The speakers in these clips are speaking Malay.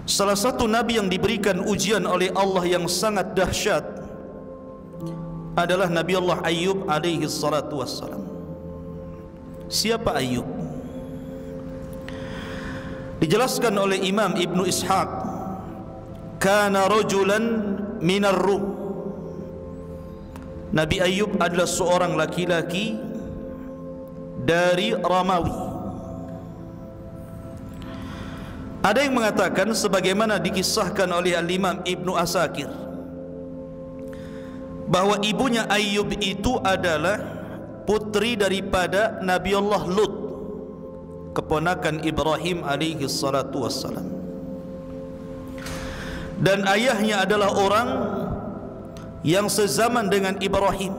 Salah satu nabi yang diberikan ujian oleh Allah yang sangat dahsyat adalah Nabi Allah Ayyub alaihi salatu wassalam. Siapa Ayyub? Dijelaskan oleh Imam Ibnu Ishaq, kana rajulan minar Rum. Nabi Ayyub adalah seorang laki-laki dari Romawi. Ada yang mengatakan sebagaimana dikisahkan oleh Al-Imam Ibnu Asakir bahwa ibunya Ayyub itu adalah putri daripada Nabi Allah Lut, keponakan Ibrahim alaihi salatu wassalam, dan ayahnya adalah orang yang sezaman dengan Ibrahim,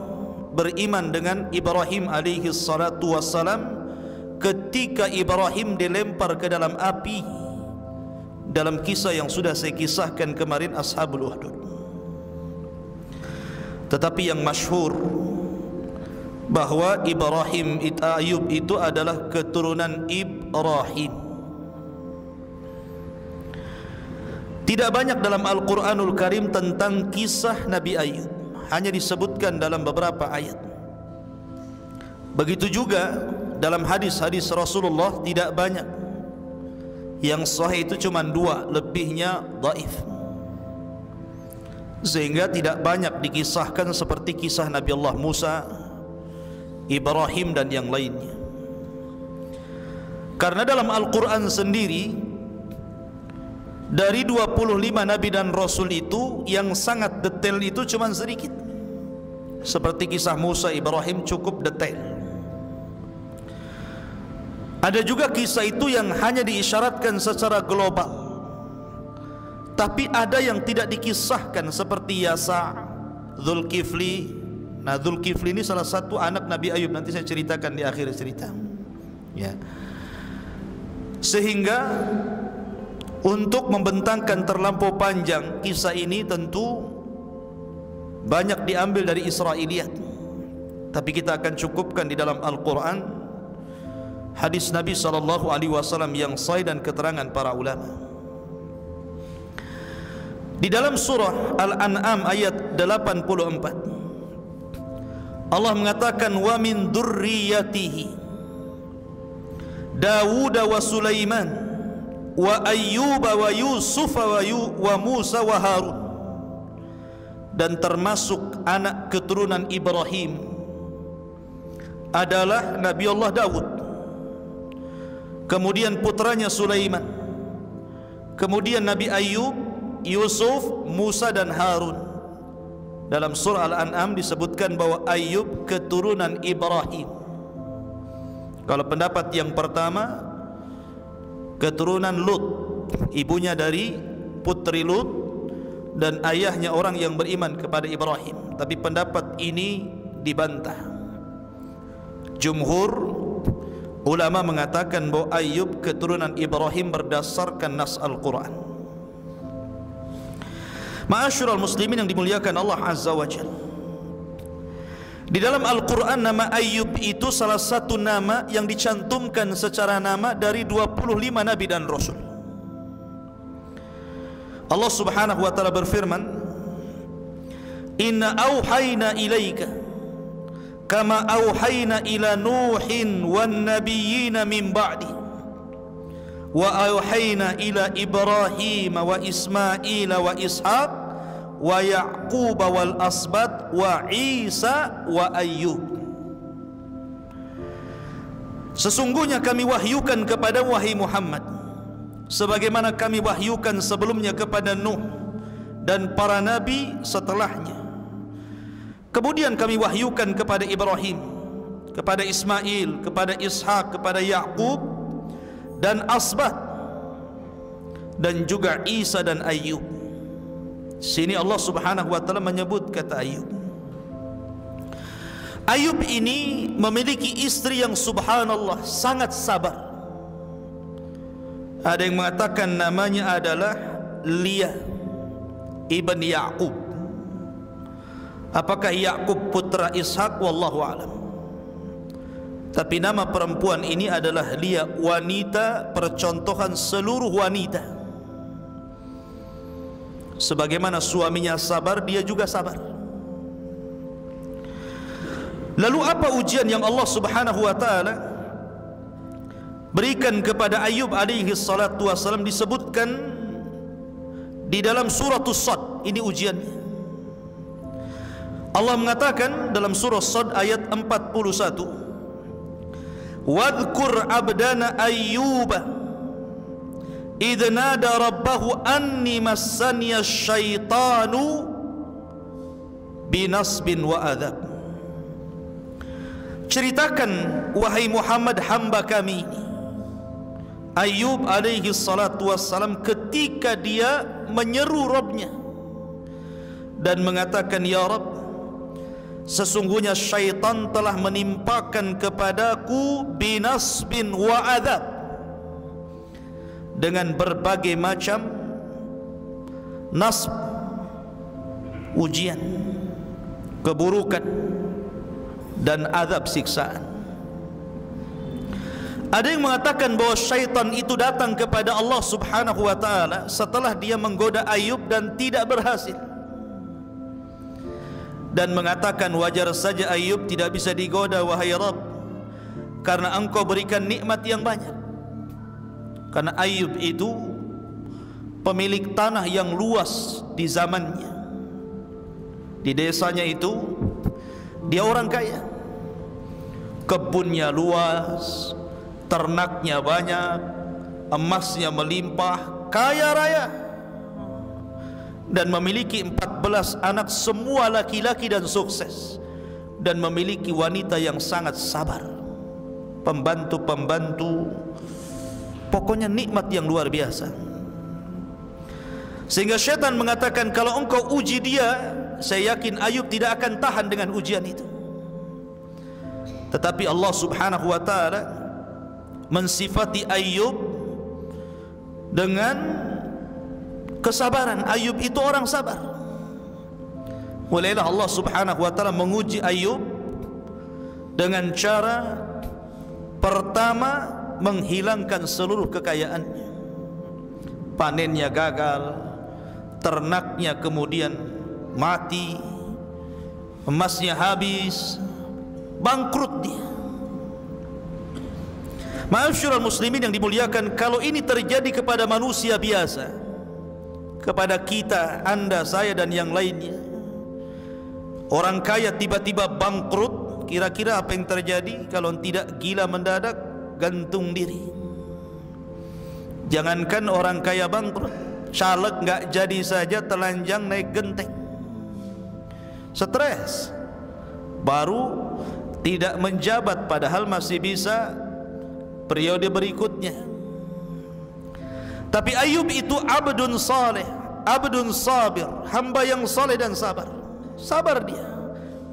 beriman dengan Ibrahim alaihi salatu wassalam ketika Ibrahim dilempar ke dalam api dalam kisah yang sudah saya kisahkan kemarin, Ashabul Uhdud. Tetapi yang masyhur bahwa Ayyub itu adalah keturunan Ibrahim. Tidak banyak dalam Al-Quranul Karim tentang kisah Nabi Ayyub, hanya disebutkan dalam beberapa ayat. Begitu juga dalam hadis-hadis Rasulullah tidak banyak. Yang sahih itu cuma 2, lebihnya dhaif. Sehingga tidak banyak dikisahkan seperti kisah Nabi Allah Musa, Ibrahim dan yang lainnya. Karena dalam Al-Quran sendiri, dari 25 Nabi dan Rasul itu, yang sangat detail itu cuma sedikit. Seperti kisah Musa, Ibrahim cukup detail. Ada juga kisah itu yang hanya diisyaratkan secara global, tapi ada yang tidak dikisahkan seperti Yasa, Zulkifli. Nah, Zulkifli ini salah satu anak Nabi Ayyub, nanti saya ceritakan di akhir cerita ya. Sehingga untuk membentangkan terlampau panjang kisah ini tentu banyak diambil dari Israiliyat, tapi kita akan cukupkan di dalam Al-Quran, hadis Nabi SAW yang sahih dan keterangan para ulama. Di dalam surah Al-An'am ayat 84, Allah mengatakan, wa min dzurriyyatihi Dawud wa Sulaiman wa Ayyub wa Yusuf wa Musa wa Harun. Dan termasuk anak keturunan Ibrahim adalah Nabi Allah Dawud, kemudian putranya Sulaiman, kemudian Nabi Ayyub, Yusuf, Musa dan Harun. Dalam surah Al-An'am disebutkan bahwa Ayyub keturunan Ibrahim. Kalau pendapat yang pertama, keturunan Lut, ibunya dari putri Lut dan ayahnya orang yang beriman kepada Ibrahim. Tapi pendapat ini dibantah. Jumhur ulama mengatakan bahwa Ayyub keturunan Ibrahim berdasarkan nas Al-Quran. Ma'asyiral muslimin yang dimuliakan Allah Azza wa Jalla, di dalam Al-Quran nama Ayyub itu salah satu nama yang dicantumkan secara nama dari 25 Nabi dan Rasul. Allah Subhanahu wa ta'ala berfirman, inna auhayna ilaika kama auhayna ila Nuhin wan nabiyyina min ba'di wa auhayna ila Ibrahim wa Ismail wa Ishaq wa Ya'qub wal asbat wa Isa wa Ayyub. Sesungguhnya kami wahyukan kepada wahai Muhammad sebagaimana kami wahyukan sebelumnya kepada Nuh dan para nabi setelahnya. Kemudian kami wahyukan kepada Ibrahim, kepada Ismail, kepada Ishak, kepada Ya'qub dan Asbat, dan juga Isa dan Ayyub. Sini Allah Subhanahu wa ta'ala menyebut kata Ayyub. Ayyub ini memiliki istri yang subhanallah sangat sabar. Ada yang mengatakan namanya adalah Lia ibn Ya'qub. Apakah Ya'qub putra Ishak? Wallahu a'lam. Tapi nama perempuan ini adalah Lia, wanita percontohan seluruh wanita. Sebagaimana suaminya sabar, dia juga sabar. Lalu apa ujian yang Allah Subhanahu wa taala berikan kepada Ayub alaihi salatu wasallam? Disebutkan di dalam surah As-Sad. Ini ujiannya. Allah mengatakan dalam surah As-Sad ayat 41, wadhkur abdana ayyuba idh nada rabbahu anni massaniya syaitanu binasbin wa adab. Ceritakan wahai Muhammad hamba kami ini, Ayub alaihi salatu wassalam, ketika dia menyeru Rabbnya dan mengatakan, ya Rabb, sesungguhnya syaitan telah menimpakan kepadaku binasbin wa adab, dengan berbagai macam nasb, ujian, keburukan, dan azab siksaan. Ada yang mengatakan bahwa syaitan itu datang kepada Allah Subhanahu wa taala setelah dia menggoda Ayub dan tidak berhasil, dan mengatakan, wajar saja Ayub tidak bisa digoda wahai Rabb, karena engkau berikan nikmat yang banyak. Karena Ayub itu pemilik tanah yang luas di zamannya. Di desanya itu dia orang kaya, kebunnya luas, ternaknya banyak, emasnya melimpah, kaya raya, dan memiliki 14 anak, semua laki-laki dan sukses, dan memiliki wanita yang sangat sabar, pembantu-pembantu, pokoknya nikmat yang luar biasa. Sehingga syaitan mengatakan, kalau engkau uji dia, saya yakin Ayub tidak akan tahan dengan ujian itu. Tetapi Allah Subhanahu wa taala mensifati Ayub dengan kesabaran. Ayub itu orang sabar. Mulailah Allah Subhanahu wa taala menguji Ayub dengan cara pertama, menghilangkan seluruh kekayaannya. Panennya gagal, ternaknya kemudian mati, emasnya habis, bangkrut dia. Ma'asyiral muslimin yang dimuliakan, kalau ini terjadi kepada manusia biasa, kepada kita, anda, saya, dan yang lainnya, orang kaya tiba-tiba bangkrut, kira-kira apa yang terjadi? Kalau tidak gila mendadak, gantung diri. Jangankan orang kaya bangkrut, caleg nggak jadi saja telanjang naik genteng, stres, baru tidak menjabat padahal masih bisa periode berikutnya. Tapi Ayub itu abdun saleh, abdun sabir, hamba yang saleh dan sabar. Sabar dia.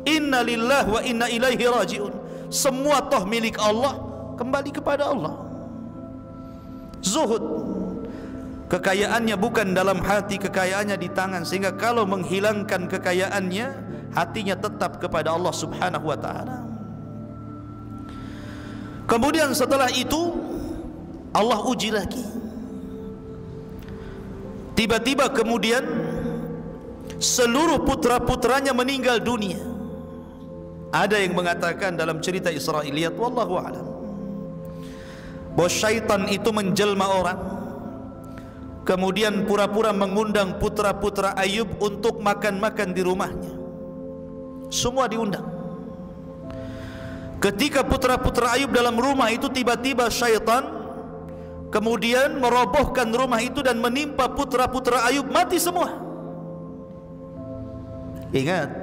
Inna lillahi wa inna ilaihi raji'un. Semua toh milik Allah, kembali kepada Allah. Zuhud, kekayaannya bukan dalam hati, kekayaannya di tangan, sehingga kalau menghilangkan kekayaannya, hatinya tetap kepada Allah Subhanahu wa taala. Kemudian setelah itu Allah uji lagi. Tiba-tiba kemudian seluruh putra-putranya meninggal dunia. Ada yang mengatakan dalam cerita Israiliyat, wallahu a'lam, bahwa syaitan itu menjelma orang, kemudian pura-pura mengundang putra-putra Ayub untuk makan-makan di rumahnya. Semua diundang. Ketika putra-putra Ayub dalam rumah itu, tiba-tiba syaitan kemudian merobohkan rumah itu dan menimpa putra-putra Ayub, mati semua. Ingat,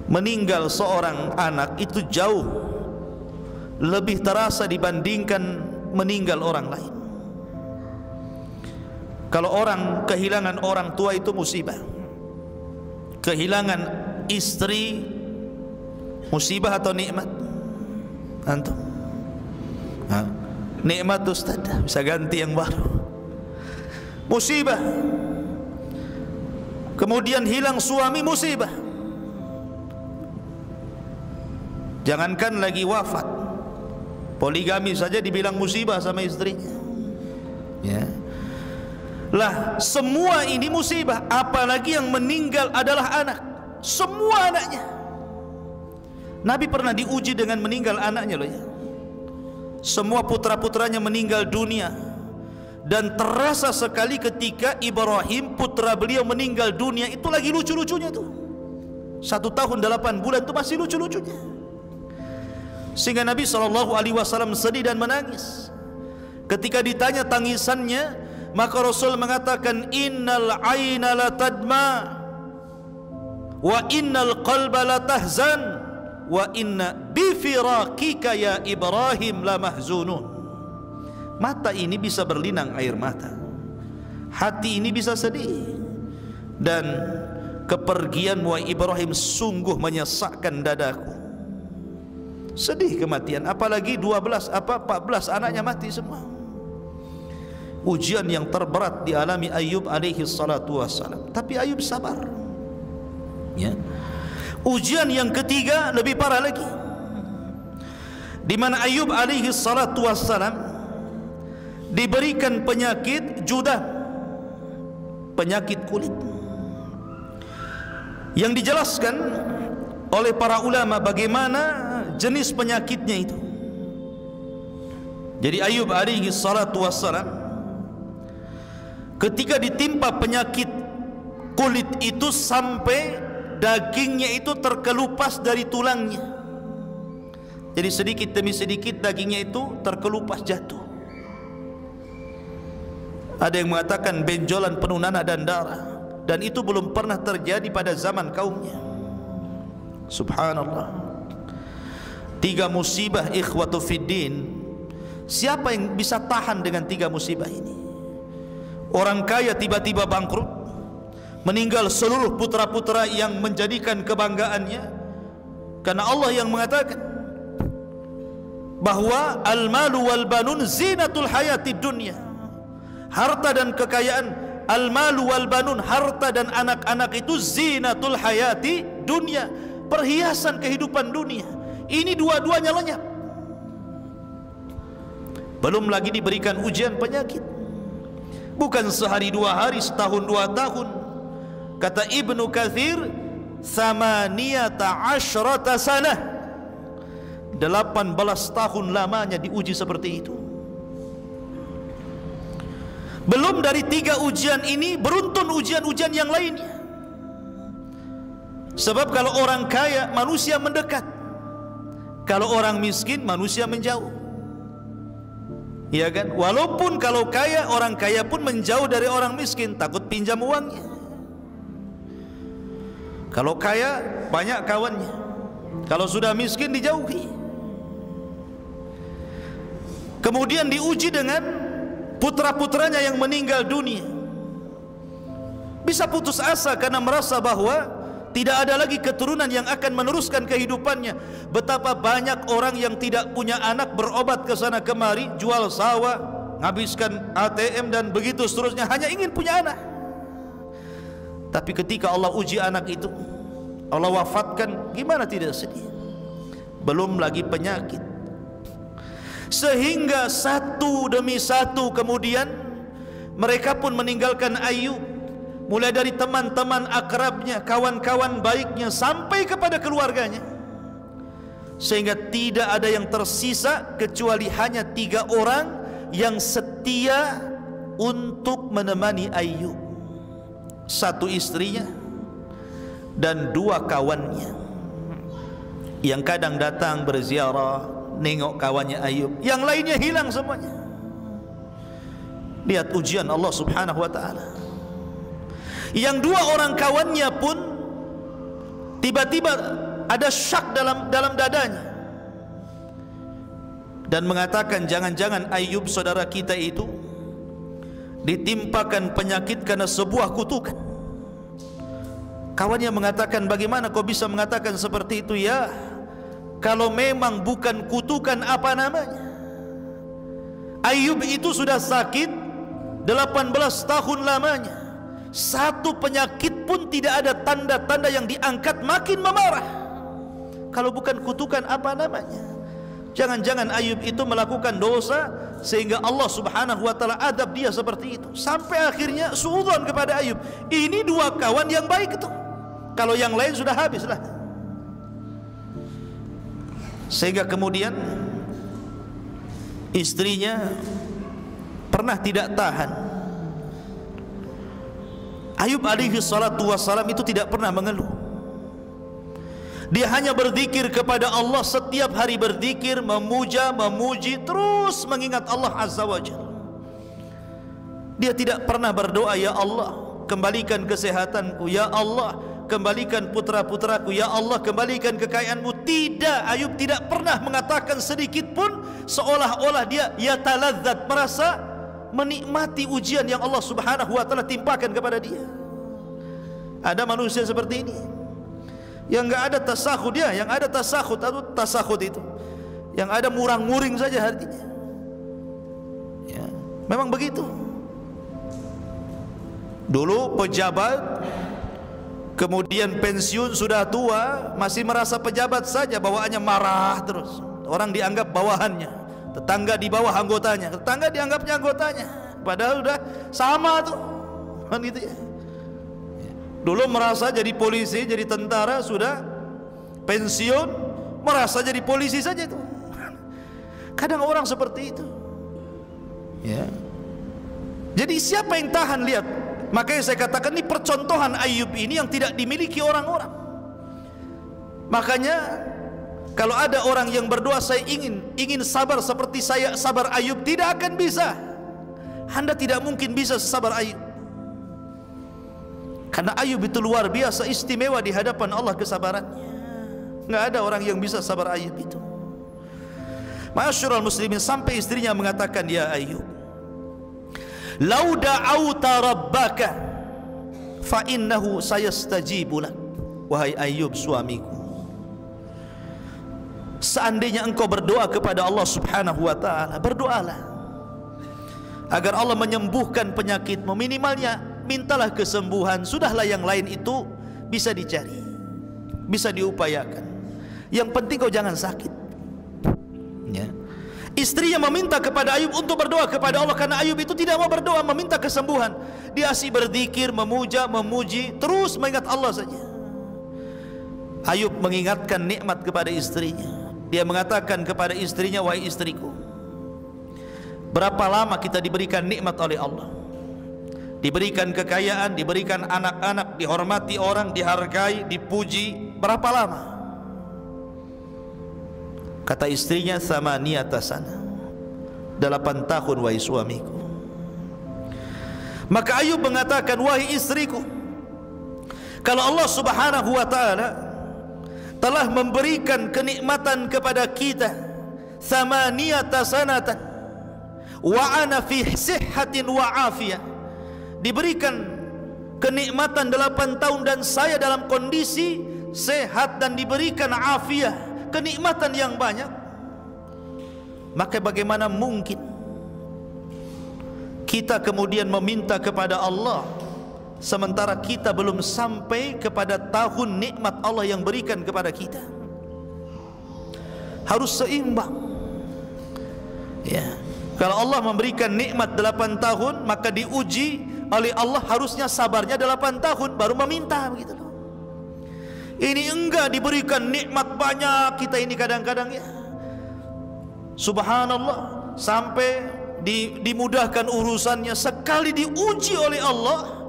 meninggal seorang anak itu jauh lebih terasa dibandingkan meninggal orang lain. Kalau orang kehilangan orang tua itu musibah, kehilangan istri musibah atau nikmat? Antum? Nikmat Ustaz, bisa ganti yang baru. Musibah. Kemudian hilang suami, musibah. Jangankan lagi wafat, poligami saja dibilang musibah sama istrinya. Ya. Lah, semua ini musibah, apalagi yang meninggal adalah anak. Semua anaknya. Nabi pernah diuji dengan meninggal anaknya loh ya. Semua putra-putranya meninggal dunia. Dan terasa sekali ketika Ibrahim putra beliau meninggal dunia, itu lagi lucu-lucunya tuh. 1 tahun 8 bulan itu masih lucu-lucunya. Sehingga Nabi SAW sedih dan menangis. Ketika ditanya tangisannya, maka Rasul mengatakan, innal aina la tadma wa innal qalba la tahzan wa inna bifiraqika ya Ibrahim la mahzunun. Mata ini bisa berlinang air mata, hati ini bisa sedih, dan kepergianmu Ibrahim sungguh menyesakkan dadaku. Sedih kematian, apalagi 14 anaknya mati semua. Ujian yang terberat dialami Ayub alaihi salatu wassalam, tapi Ayub sabar ya. Ujian yang ketiga lebih parah lagi, di mana Ayub alaihi salatu wassalam diberikan penyakit judah, penyakit kulit, yang dijelaskan oleh para ulama bagaimana jenis penyakitnya itu. Jadi Ayub alaihi salatu wassalam ketika ditimpa penyakit kulit itu sampai dagingnya itu terkelupas dari tulangnya. Jadi sedikit demi sedikit dagingnya itu terkelupas jatuh. Ada yang mengatakan benjolan penuh nanah dan darah, dan itu belum pernah terjadi pada zaman kaumnya. Subhanallah. 3 musibah ikhwatu fiddin. Siapa yang bisa tahan dengan 3 musibah ini? Orang kaya tiba-tiba bangkrut, meninggal seluruh putra-putra yang menjadikan kebanggaannya, karena Allah yang mengatakan bahwa al-malu wal banun zinatul hayatid dunya. Harta dan kekayaan, al-malu wal banun, harta dan anak-anak itu zinatul hayati dunya, perhiasan kehidupan dunia. Ini dua-duanya lenyap. Belum lagi diberikan ujian penyakit, bukan sehari 2 hari, setahun 2 tahun. Kata Ibnu Katsir, 18 sanah, 18 tahun lamanya diuji seperti itu. Belum dari 3 ujian ini, beruntun ujian-ujian yang lainnya. Sebab kalau orang kaya, manusia mendekat. Kalau orang miskin, manusia menjauh. Ya kan? Walaupun kalau kaya, orang kaya pun menjauh dari orang miskin, takut pinjam uangnya. Kalau kaya, banyak kawannya. Kalau sudah miskin, dijauhi. Kemudian diuji dengan putra-putranya yang meninggal dunia. Bisa putus asa karena merasa bahwa tidak ada lagi keturunan yang akan meneruskan kehidupannya. Betapa banyak orang yang tidak punya anak, berobat ke sana kemari, jual sawah, menghabiskan ATM dan begitu seterusnya, hanya ingin punya anak. Tapi ketika Allah uji anak itu, Allah wafatkan, gimana tidak sedih? Belum lagi penyakit. Sehingga satu demi satu kemudian mereka pun meninggalkan Ayub, mulai dari teman-teman akrabnya, kawan-kawan baiknya, sampai kepada keluarganya, sehingga tidak ada yang tersisa kecuali hanya 3 orang yang setia untuk menemani Ayub. 1 istrinya dan 2 kawannya yang kadang datang berziarah, nengok kawannya Ayub. Yang lainnya hilang semuanya. Lihat ujian Allah subhanahu wa ta'ala. Yang 2 orang kawannya pun tiba-tiba ada syak dalam dadanya dan mengatakan, jangan-jangan Ayub saudara kita itu ditimpakan penyakit karena sebuah kutukan. Kawannya mengatakan, bagaimana kau bisa mengatakan seperti itu? Ya, kalau memang bukan kutukan, apa namanya? Ayub itu sudah sakit 18 tahun lamanya. 1 penyakit pun tidak ada tanda-tanda yang diangkat, makin memarah. Kalau bukan kutukan, apa namanya? Jangan-jangan Ayub itu melakukan dosa sehingga Allah Subhanahu wa taala adab dia seperti itu. Sampai akhirnya suudzon kepada Ayub. Ini dua kawan yang baik itu. Kalau yang lain sudah habislah. Sehingga kemudian istrinya pernah tidak tahan. Ayub alaihi salatu wassalam itu tidak pernah mengeluh. Dia hanya berzikir kepada Allah, setiap hari berzikir, memuja, memuji, terus mengingat Allah Azza wa Jalla. Dia tidak pernah berdoa, ya Allah kembalikan kesehatanku, ya Allah kembalikan putra-putraku, ya Allah kembalikan kekayaanmu. Tidak, Ayub tidak pernah mengatakan sedikit pun seolah-olah dia yataladzat, merasa menikmati ujian yang Allah Subhanahu wa taala timpakan kepada dia. Ada manusia seperti ini yang enggak ada tasakhud dia, yang ada tasakhud atau tasakhud itu yang ada murang-muring saja hatinya. Ya, memang begitu. Dulu pejabat, kemudian pensiun, sudah tua, masih merasa pejabat saja, bawaannya marah terus. Orang dianggap bawahannya, tetangga di bawah anggotanya, tetangga dianggapnya anggotanya, padahal sudah sama tuh, kan gitu ya. Dulu merasa jadi polisi, jadi tentara, sudah pensiun merasa jadi polisi saja itu. Kadang orang seperti itu. Ya. Jadi siapa yang tahan? Lihat. Makanya saya katakan ini percontohan Ayub ini yang tidak dimiliki orang-orang. Makanya kalau ada orang yang berdoa, saya ingin sabar seperti saya sabar Ayub, tidak akan bisa. Anda tidak mungkin bisa sabar Ayub. Karena Ayub itu luar biasa istimewa di hadapan Allah kesabarannya. Nggak ada orang yang bisa sabar Ayub itu. Ma'asyiral muslimin, sampai istrinya mengatakan, ya Ayub, lau da'auta rabbaka fa innahu sayastajibu lak. Wahai Ayub suamiku, seandainya engkau berdoa kepada Allah Subhanahu wa taala, berdoalah agar Allah menyembuhkan penyakitmu. Minimalnya mintalah kesembuhan, sudahlah yang lain itu bisa dicari, bisa diupayakan. Yang penting kau jangan sakit. Ya. Istrinya meminta kepada Ayub untuk berdoa kepada Allah, karena Ayub itu tidak mau berdoa, meminta kesembuhan. Dia asyik berzikir, memuja, memuji, terus mengingat Allah saja. Ayub mengingatkan nikmat kepada istrinya. Dia mengatakan kepada istrinya, wahai istriku, berapa lama kita diberikan nikmat oleh Allah, diberikan kekayaan, diberikan anak-anak, dihormati orang, dihargai, dipuji, berapa lama? Kata istrinya, thamaniyata sana, 8 tahun wahai suamiku. Maka Ayub mengatakan, wahai istriku, kalau Allah Subhanahu wa ta'ala telah memberikan kenikmatan kepada kita, thamaniyata sanatan wa ana fi sihhatin wa afiyah, diberikan kenikmatan 8 tahun dan saya dalam kondisi sehat dan diberikan afiah, kenikmatan yang banyak, maka bagaimana mungkin kita kemudian meminta kepada Allah sementara kita belum sampai kepada tahun nikmat Allah yang berikan kepada kita? Harus seimbang. Ya. Kalau Allah memberikan nikmat 8 tahun, maka diuji oleh Allah harusnya sabarnya 8 tahun baru meminta, begitu loh. Ini enggak, diberikan nikmat banyak, kita ini kadang-kadang ya, subhanallah, sampai dimudahkan urusannya, sekali diuji oleh Allah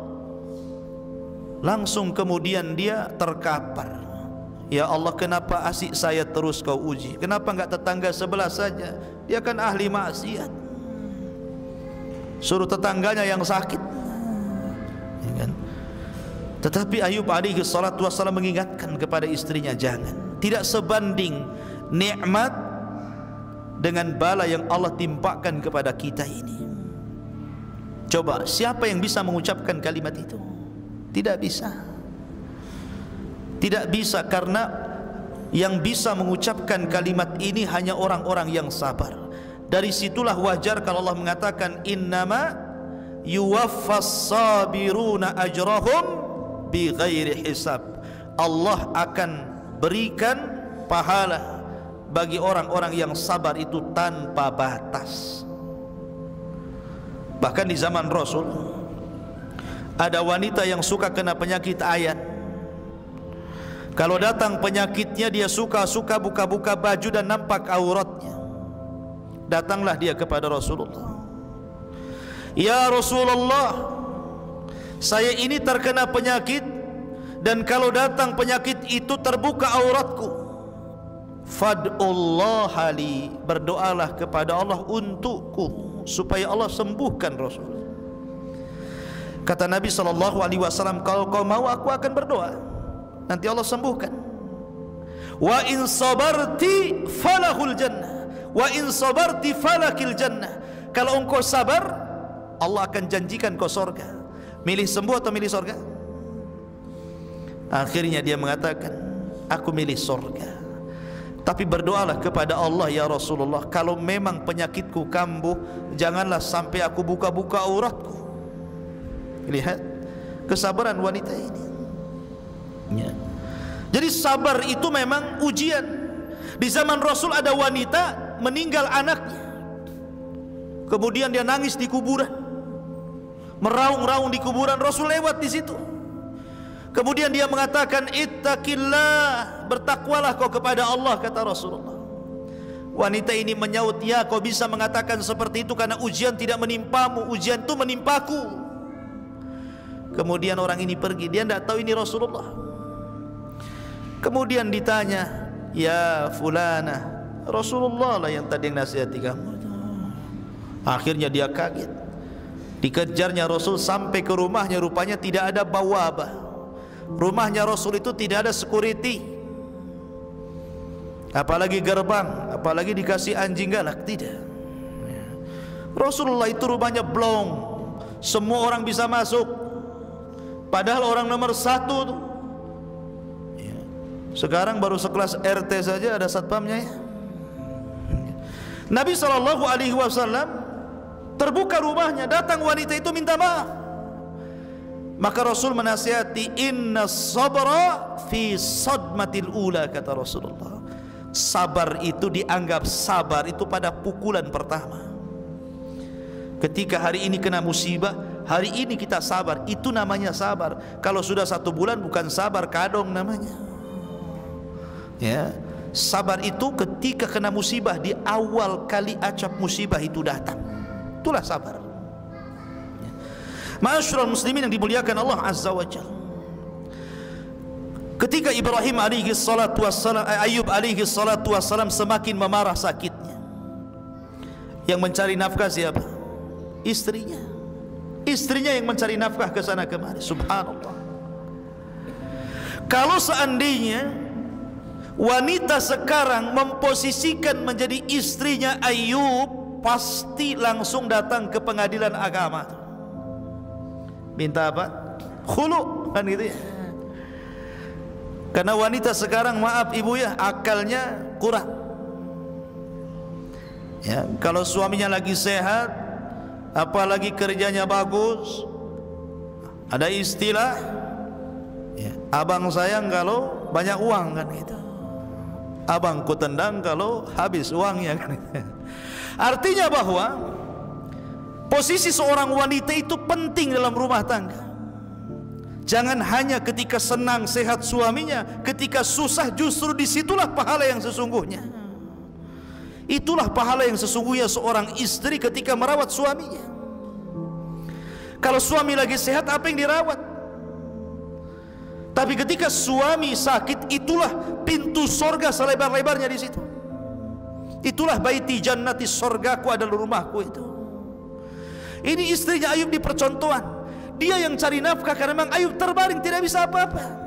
langsung kemudian dia terkapar. Ya Allah, kenapa asyik saya terus kau uji? Kenapa enggak tetangga sebelah saja? Dia kan ahli maksiat, suruh tetangganya yang sakit, ya kan? Tetapi Ayub alaihi salatu wassalam mengingatkan kepada istrinya, jangan, tidak sebanding nikmat dengan bala yang Allah timpakan kepada kita ini. Coba, siapa yang bisa mengucapkan kalimat itu? Tidak bisa. Tidak bisa, karena yang bisa mengucapkan kalimat ini hanya orang-orang yang sabar. Dari situlah wajar kalau Allah mengatakan, innama yuwaffas sabiruna ajrahum bighairi hisab. Allah akan berikan pahala bagi orang-orang yang sabar itu tanpa batas. Bahkan di zaman Rasul ada wanita yang suka kena penyakit ayan. Kalau datang penyakitnya, dia suka buka-buka baju dan nampak auratnya. Datanglah dia kepada Rasulullah, "Ya Rasulullah, saya ini terkena penyakit, dan kalau datang penyakit itu terbuka auratku. Fad'ullaha li, berdoalah kepada Allah untukku supaya Allah sembuhkan." Rasul kata Nabi SAW, "Kalau kau mau, aku akan berdoa, nanti Allah sembuhkan. Wa in sabarti falahul jannah, wa in sabarti falakil jannah." Kalau engkau sabar, Allah akan janjikan kau surga. Milih sembuh atau milih surga? Akhirnya dia mengatakan, "Aku milih surga. Tapi berdoalah kepada Allah, ya Rasulullah, kalau memang penyakitku kambuh, janganlah sampai aku buka-buka auratku." Lihat kesabaran wanita ini, ya. Jadi sabar itu memang ujian. Di zaman Rasul ada wanita meninggal anaknya, kemudian dia nangis di kuburan, meraung-raung di kuburan. Rasul lewat di situ, kemudian dia mengatakan, "Ittaqillah, bertakwalah kau kepada Allah," kata Rasulullah. Wanita ini menyaut, "Ya, kau bisa mengatakan seperti itu karena ujian tidak menimpamu, ujian itu menimpaku." Kemudian orang ini pergi, dia tidak tahu ini Rasulullah. Kemudian ditanya, "Ya fulana, Rasulullah lah yang tadi nasihati kamu." Akhirnya dia kaget. Dikejarnya Rasul sampai ke rumahnya, rupanya tidak ada bawabah. Rumahnya Rasul itu tidak ada security, apalagi gerbang, apalagi dikasih anjing galak, tidak. Rasulullah itu rumahnya blong, semua orang bisa masuk. Padahal orang nomor 1 tuh, ya. Sekarang baru sekelas RT saja ada satpamnya, ya. Nabi SAW terbuka rumahnya, datang wanita itu minta maaf. Maka Rasul menasihati, "Inna sabra fi sadmatil ula," kata Rasulullah. Sabar itu dianggap sabar itu pada pukulan pertama. Ketika hari ini kena musibah, hari ini kita sabar, itu namanya sabar. Kalau sudah 1 bulan bukan sabar, kadong namanya, ya. Sabar itu ketika kena musibah, di awal kali acap musibah itu datang, itulah sabar. Ma'asyiral muslimin yang dimuliakan Allah Azza wa Jalla, ketika Ibrahim alaihi salatu wassalam, Ayub alaihi salatu wassalam semakin memarah sakitnya, yang mencari nafkah siapa? Istrinya. Istrinya yang mencari nafkah ke sana kemari. Subhanallah. Kalau seandainya wanita sekarang memposisikan menjadi istrinya Ayub, pasti langsung datang ke pengadilan agama. Minta apa? Khulu, kan gitu ya. Karena wanita sekarang, maaf ibu ya, akalnya kurang. Ya, kalau suaminya lagi sehat, apalagi kerjanya bagus, ada istilah, ya, abang sayang kalau banyak uang, kan gitu. Abang ku tendang kalau habis uangnya, kan gitu. Artinya bahwa posisi seorang wanita itu penting dalam rumah tangga. Jangan hanya ketika senang sehat suaminya, ketika susah justru disitulah pahala yang sesungguhnya. Itulah pahala yang sesungguhnya seorang istri ketika merawat suaminya. Kalau suami lagi sehat, apa yang dirawat? Tapi ketika suami sakit, itulah pintu sorga selebar-lebarnya di situ. Itulah baiti jannati, sorgaku adalah rumahku itu. Ini istrinya Ayub di percontohan. Dia yang cari nafkah karena memang Ayub terbaring tidak bisa apa-apa.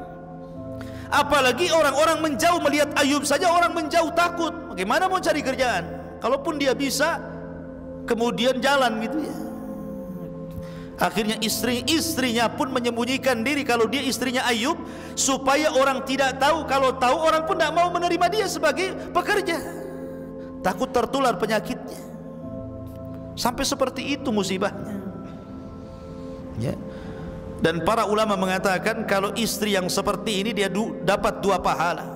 Apalagi orang-orang menjauh melihat Ayub saja, orang menjauh takut. Bagaimana mau cari kerjaan? Kalaupun dia bisa, kemudian jalan gitu ya. Akhirnya istrinya pun menyembunyikan diri kalau dia istrinya Ayub, supaya orang tidak tahu. Kalau tahu, orang pun tidak mau menerima dia sebagai pekerja, takut tertular penyakitnya. Sampai seperti itu musibahnya, ya. Dan para ulama mengatakan kalau istri yang seperti ini dia dapat 2 pahala.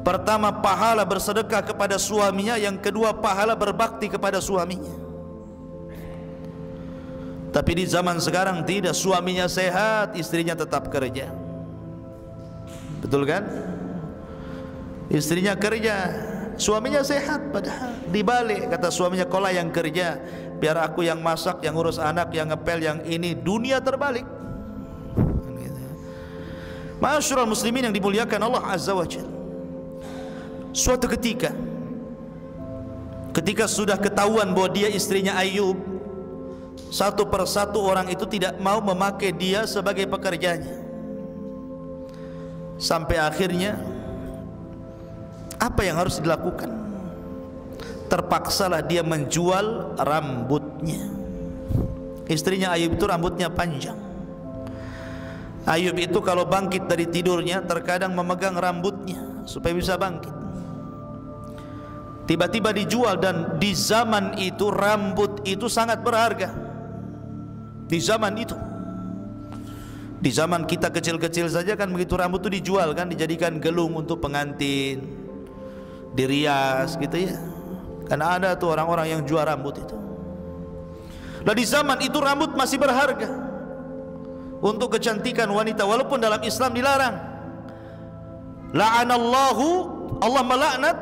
Pertama, pahala bersedekah kepada suaminya. Yang kedua, pahala berbakti kepada suaminya. Tapi di zaman sekarang tidak. Suaminya sehat, istrinya tetap kerja. Betul kan? Istrinya kerja, suaminya sehat, padahal dibalik kata suaminya, kola yang kerja, biar aku yang masak, yang urus anak, yang ngepel, yang ini. Dunia terbalik. Ma'asyiral muslimin yang dimuliakan Allah Azza wa Jalla, suatu ketika sudah ketahuan bahwa dia istrinya Ayub, satu persatu orang itu tidak mau memakai dia sebagai pekerjanya. Sampai akhirnya apa yang harus dilakukan? Terpaksalah dia menjual rambutnya. Istrinya Ayub itu rambutnya panjang. Ayub itu kalau bangkit dari tidurnya terkadang memegang rambutnya supaya bisa bangkit. Tiba-tiba dijual, dan di zaman itu rambut itu sangat berharga. Di zaman itu, di zaman kita kecil-kecil saja kan begitu, rambut itu dijual kan, dijadikan gelung untuk pengantin, dirias gitu ya. Karena ada tuh orang-orang yang jual rambut itu. Nah di zaman itu rambut masih berharga untuk kecantikan wanita, walaupun dalam Islam dilarang. La'anallahu, Allah melaknat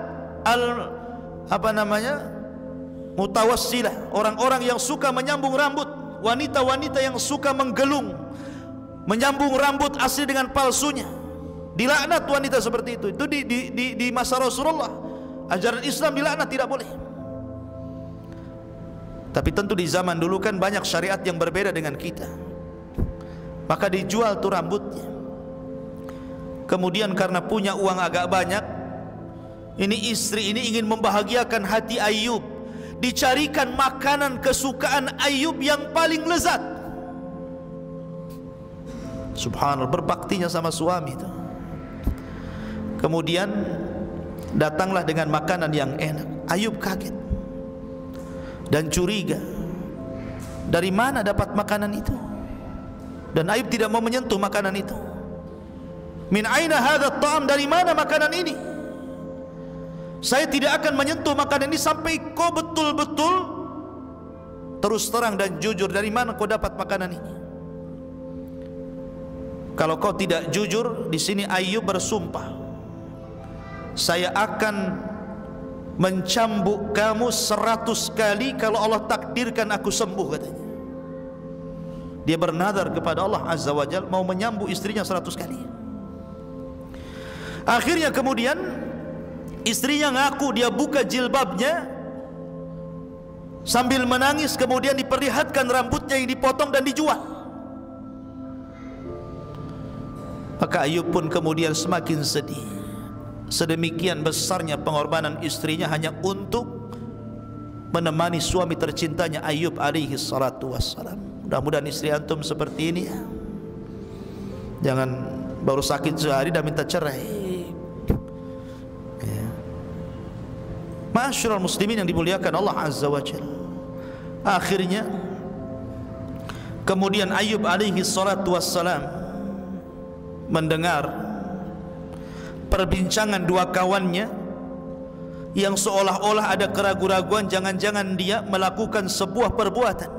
mutawassilah, orang-orang yang suka menyambung rambut, wanita-wanita yang suka menggelung, menyambung rambut asli dengan palsunya. Dilaknat wanita seperti itu. Itu di masa Rasulullah, ajaran Islam dilaknat, tidak boleh. Tapi tentu di zaman dulu kan banyak syariat yang berbeda dengan kita, maka dijual tuh rambutnya. Kemudian karena punya uang agak banyak, ini istri ini ingin membahagiakan hati Ayub, dicarikan makanan kesukaan Ayub yang paling lezat. Subhanallah, berbaktinya sama suami itu. Kemudian datanglah dengan makanan yang enak. Ayub kaget dan curiga, dari mana dapat makanan itu? Dan Ayub tidak mau menyentuh makanan itu. Min aina hadha ta'am, dari mana makanan ini? Saya tidak akan menyentuh makanan ini sampai kau betul-betul terus terang dan jujur, dari mana kau dapat makanan ini. Kalau kau tidak jujur, di sini Ayub bersumpah, saya akan mencambuk kamu 100 kali kalau Allah takdirkan aku sembuh, katanya. Dia bernadar kepada Allah Azza wa Jalla mau menyambuk istrinya 100 kali. Akhirnya kemudian istrinya ngaku, dia buka jilbabnya sambil menangis, kemudian diperlihatkan rambutnya yang dipotong dan dijual. Maka Ayub pun kemudian semakin sedih. Sedemikian besarnya pengorbanan istrinya hanya untuk menemani suami tercintanya Ayub alaihi salatu wassalam. Mudah-mudahan istri antum seperti ini ya. Jangan baru sakit sehari dah minta cerai ya. Ma'asyiral muslimin yang dimuliakan Allah Azza wa Jalla, akhirnya kemudian Ayub alaihi salatu wassalam mendengar perbincangan dua kawannya yang seolah-olah ada keraguan-raguan, jangan-jangan dia melakukan sebuah perbuatan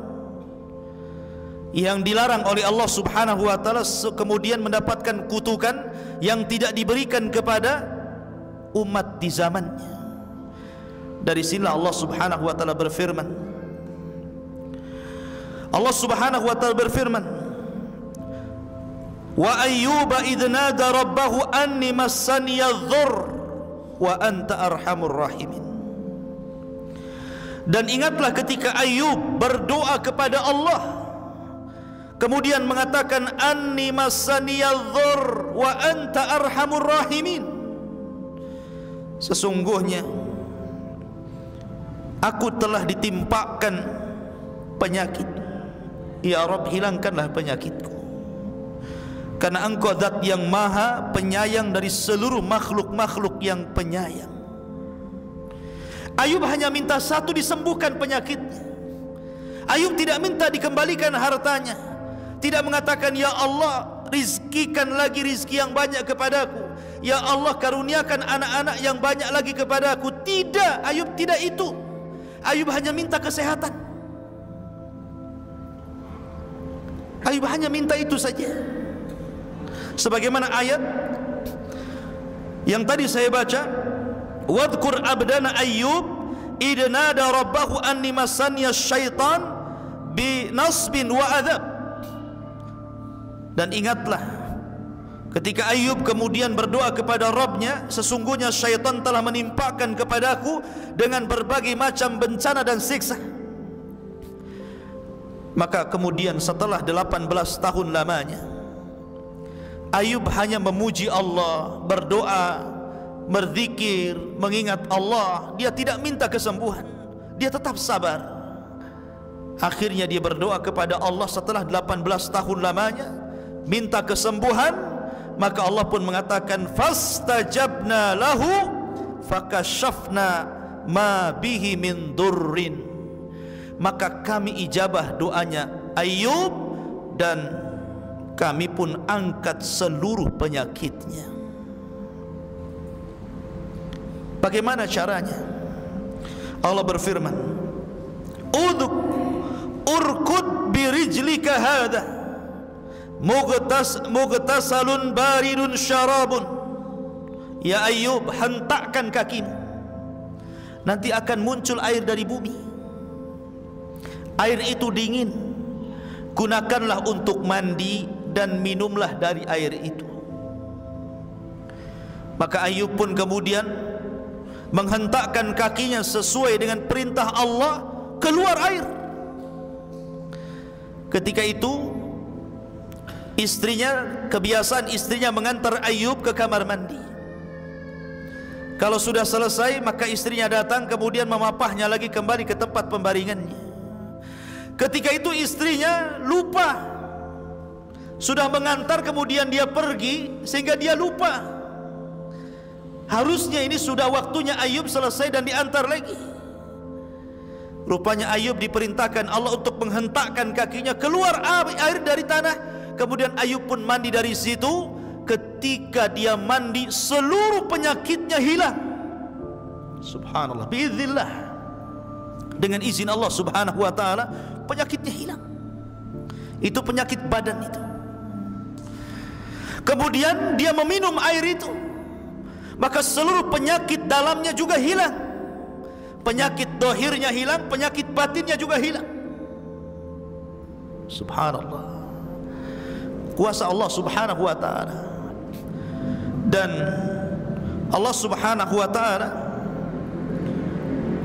yang dilarang oleh Allah Subhanahu wa taala, kemudian mendapatkan kutukan yang tidak diberikan kepada umat di zamannya. Dari sinilah Allah Subhanahu wa taala berfirman. Allah Subhanahu wa taala berfirman, wa ayyuba idh nada rabbahu anni massani adh-dhurr wa anta arhamur rahimin. Dan ingatlah ketika Ayub berdoa kepada Allah, kemudian mengatakan anni massani adh-dhurr wa anta arhamur rahimin, sesungguhnya aku telah ditimpakan penyakit, ya Rabb hilangkanlah penyakitku, karena engkau zat yang maha penyayang dari seluruh makhluk-makhluk yang penyayang. Ayub hanya minta satu, disembuhkan penyakitnya. Ayub tidak minta dikembalikan hartanya, tidak mengatakan ya Allah rizkikan lagi rizki yang banyak kepadaku. Ya Allah, karuniakan anak-anak yang banyak lagi kepadaku. Tidak, Ayub tidak itu. Ayub hanya minta kesehatan. Ayub hanya minta itu saja. Sebagaimana ayat yang tadi saya baca, wadhkur abdana Ayyub idh nada rabbahu anni massaniya syaitan bi nasbin wa adab. Dan ingatlah ketika Ayub kemudian berdoa kepada Rabbnya, sesungguhnya syaitan telah menimpakan kepadaku dengan berbagai macam bencana dan siksa. Maka kemudian setelah 18 tahun lamanya, Ayub hanya memuji Allah, berdoa, berzikir, mengingat Allah. Dia tidak minta kesembuhan, dia tetap sabar. Akhirnya dia berdoa kepada Allah setelah 18 tahun lamanya, minta kesembuhan. Maka Allah pun mengatakan, fastajabna lahu fakashafna ma bihi min durrin. Maka kami ijabah doanya Ayub dan kami pun angkat seluruh penyakitnya. Bagaimana caranya? Allah berfirman, uduk urkud birijlika hadha mughtasalun baridun syarabun. Ya Ayub, hentakkan kakimu, nanti akan muncul air dari bumi. Air itu dingin, gunakanlah untuk mandi dan minumlah dari air itu. Maka Ayub pun kemudian menghentakkan kakinya sesuai dengan perintah Allah, keluar air. Ketika itu kebiasaan istrinya mengantar Ayub ke kamar mandi. Kalau sudah selesai, maka istrinya datang kemudian memapahnya lagi kembali ke tempat pembaringannya. Ketika itu istrinya lupa, sudah mengantar kemudian dia pergi, sehingga dia lupa. Harusnya ini sudah waktunya Ayub selesai dan diantar lagi. Rupanya Ayub diperintahkan Allah untuk menghentakkan kakinya, keluar air dari tanah. Kemudian Ayub pun mandi dari situ. Ketika dia mandi, seluruh penyakitnya hilang. Subhanallah, biiznillah, dengan izin Allah subhanahu wa ta'ala, penyakitnya hilang. Itu penyakit badan itu. Kemudian dia meminum air itu, maka seluruh penyakit dalamnya juga hilang. Penyakit dohirnya hilang, penyakit batinnya juga hilang. Subhanallah, kuasa Allah subhanahu wa ta'ala. Dan Allah subhanahu wa ta'ala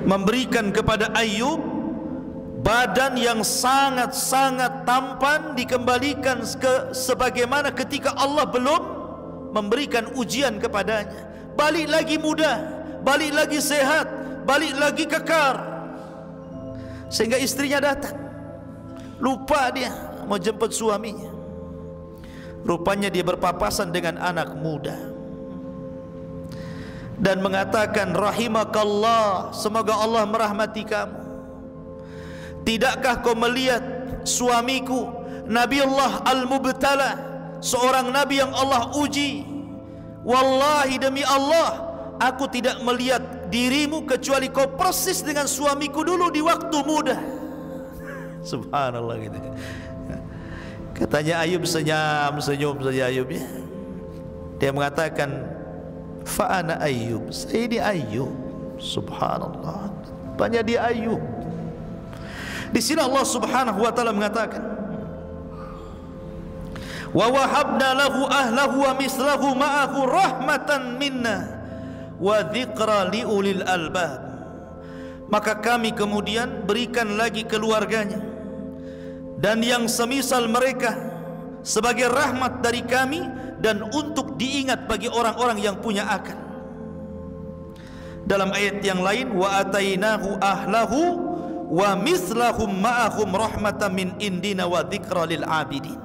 memberikan kepada Ayub badan yang sangat-sangat tampan, dikembalikan sebagaimana ketika Allah belum memberikan ujian kepadanya. Balik lagi muda, balik lagi sehat, balik lagi kekar. Sehingga istrinya datang, lupa dia mau jemput suaminya. Rupanya dia berpapasan dengan anak muda dan mengatakan, rahimakallah, semoga Allah merahmati kamu. Tidakkah kau melihat suamiku Nabiullah al-Mubtala, seorang nabi yang Allah uji? Wallahi, demi Allah, aku tidak melihat dirimu kecuali kau persis dengan suamiku dulu di waktu muda. Subhanallah gitu. Katanya Ayub senyum saja Ayubnya. Dia mengatakan, fa'ana Ayub, saya ini Ayub. Subhanallah, banyak dia Ayub. Di sini Allah subhanahu wa ta'ala mengatakan, wa wahabna lahu ahlahu wa mislahu ma'ahu rahmatan minna wa dzikra liulil albab. Maka kami kemudian berikan lagi keluarganya dan yang semisal mereka sebagai rahmat dari kami dan untuk diingat bagi orang-orang yang punya akal. Dalam ayat yang lain, wa atainahu ahlahu wa mislahum ma'ahum rahmatan min indina wa dzikra lil abidin.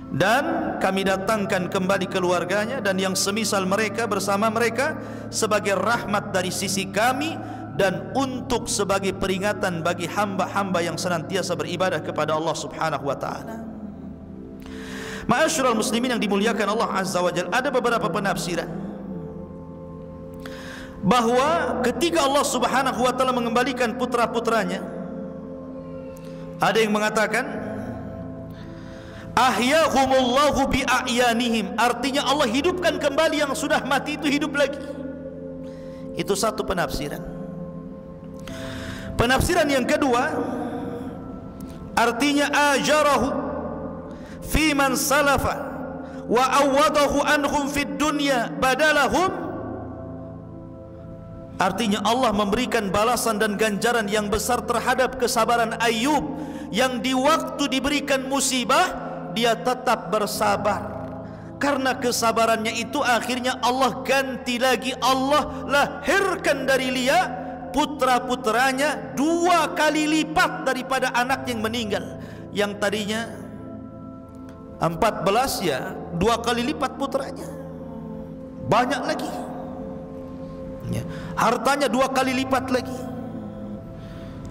Dan kami datangkan kembali keluarganya dan yang semisal mereka bersama mereka sebagai rahmat dari sisi kami dan untuk sebagai peringatan bagi hamba-hamba yang senantiasa beribadah kepada Allah subhanahu wa ta'ala. Ma'asyiral muslimin yang dimuliakan Allah Azza wa Jalla, ada beberapa penafsiran bahwa ketika Allah Subhanahu wa taala mengembalikan putra-putranya, ada yang mengatakan ahyahumullahu bi'ayanihim, artinya Allah hidupkan kembali yang sudah mati itu hidup lagi. Itu satu penafsiran. Penafsiran yang kedua, artinya ajarahu fi man salafa wa awadahu anhum fid dunya badalahum, artinya Allah memberikan balasan dan ganjaran yang besar terhadap kesabaran Ayub, yang di waktu diberikan musibah dia tetap bersabar. Karena kesabarannya itu akhirnya Allah ganti lagi, Allah lahirkan dari dia putra-putranya 2 kali lipat daripada anak yang meninggal. Yang tadinya 14, ya 2 kali lipat putranya, banyak lagi ya. Hartanya 2 kali lipat lagi.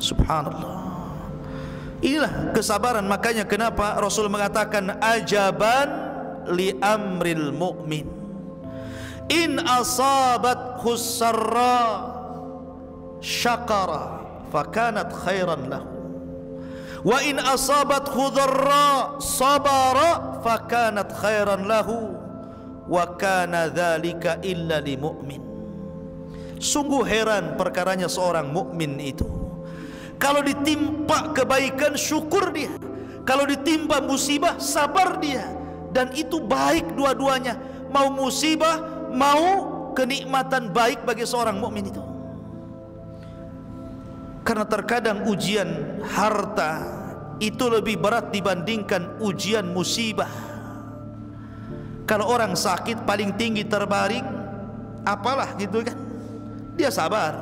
Subhanallah. Inilah kesabaran. Makanya kenapa Rasul mengatakan ajaban li amril mu'min, in asabat husarra syakara fakanat khairan lahu, wa in asabat khudharra sabara fakanat khairan lahu, wa kana dzalika illa li mu'min. Sungguh heran perkaranya seorang mukmin itu. Kalau ditimpa kebaikan syukur dia, kalau ditimpa musibah sabar dia, dan itu baik dua-duanya, mau musibah mau kenikmatan, baik bagi seorang mukmin itu. Karena terkadang ujian harta itu lebih berat dibandingkan ujian musibah. Kalau orang sakit paling tinggi terbaring, apalah gitu kan, dia sabar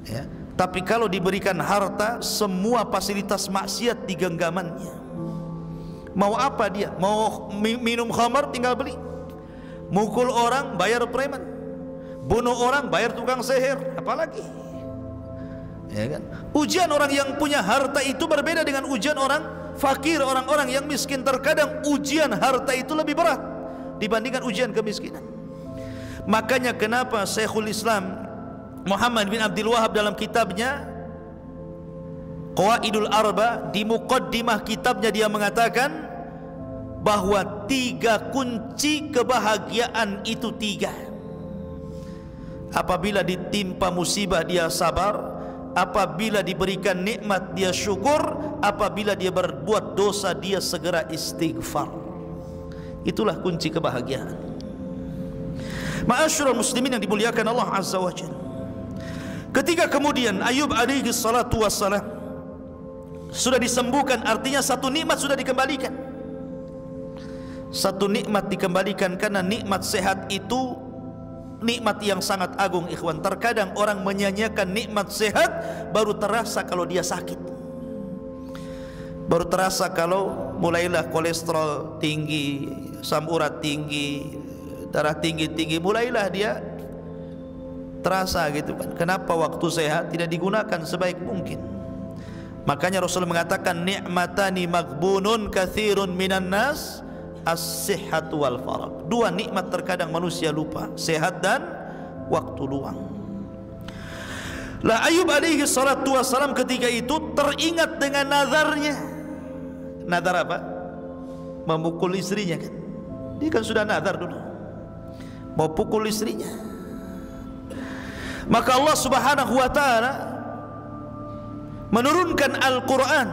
ya. Tapi kalau diberikan harta, semua fasilitas maksiat di genggamannya. Mau apa dia? Mau minum khamar tinggal beli, mukul orang bayar preman, bunuh orang bayar tukang sihir, apalagi ya kan? Ujian orang yang punya harta itu berbeda dengan ujian orang fakir, orang-orang yang miskin. Terkadang ujian harta itu lebih berat dibandingkan ujian kemiskinan. Makanya kenapa Syekhul Islam Muhammad bin Abdul Wahab dalam kitabnya Qawaidul Arba, di muqaddimah kitabnya dia mengatakan bahwa 3 kunci kebahagiaan itu 3. Apabila ditimpa musibah dia sabar, apabila diberikan nikmat dia syukur, apabila dia berbuat dosa dia segera istighfar. Itulah kunci kebahagiaan. Ma'asyiral muslimin yang dimuliakan Allah Azza wa Jalla, ketika kemudian Ayub alaihi salatu wassalam sudah disembuhkan, artinya satu nikmat sudah dikembalikan. Satu nikmat dikembalikan, karena nikmat sehat itu nikmat yang sangat agung, ikhwan. Terkadang orang menyanyiakan nikmat sehat baru terasa kalau dia sakit, baru terasa kalau mulailah kolesterol tinggi, asam urat tinggi, darah tinggi, mulailah dia terasa gitu kan. Kenapa waktu sehat tidak digunakan sebaik mungkin? Makanya Rasul mengatakan ni'matani maghbunun katsirun minan nas, as-sihhatu wal faragh. 2 nikmat terkadang manusia lupa, sehat dan waktu luang. Lah Ayub alaihi salatu wassalam ketika itu teringat dengan nazarnya. Nazar apa? Memukul istrinya kan. Dia kan sudah nazar dulu mau pukul istrinya. Maka Allah Subhanahu wa taala menurunkan Al-Qur'an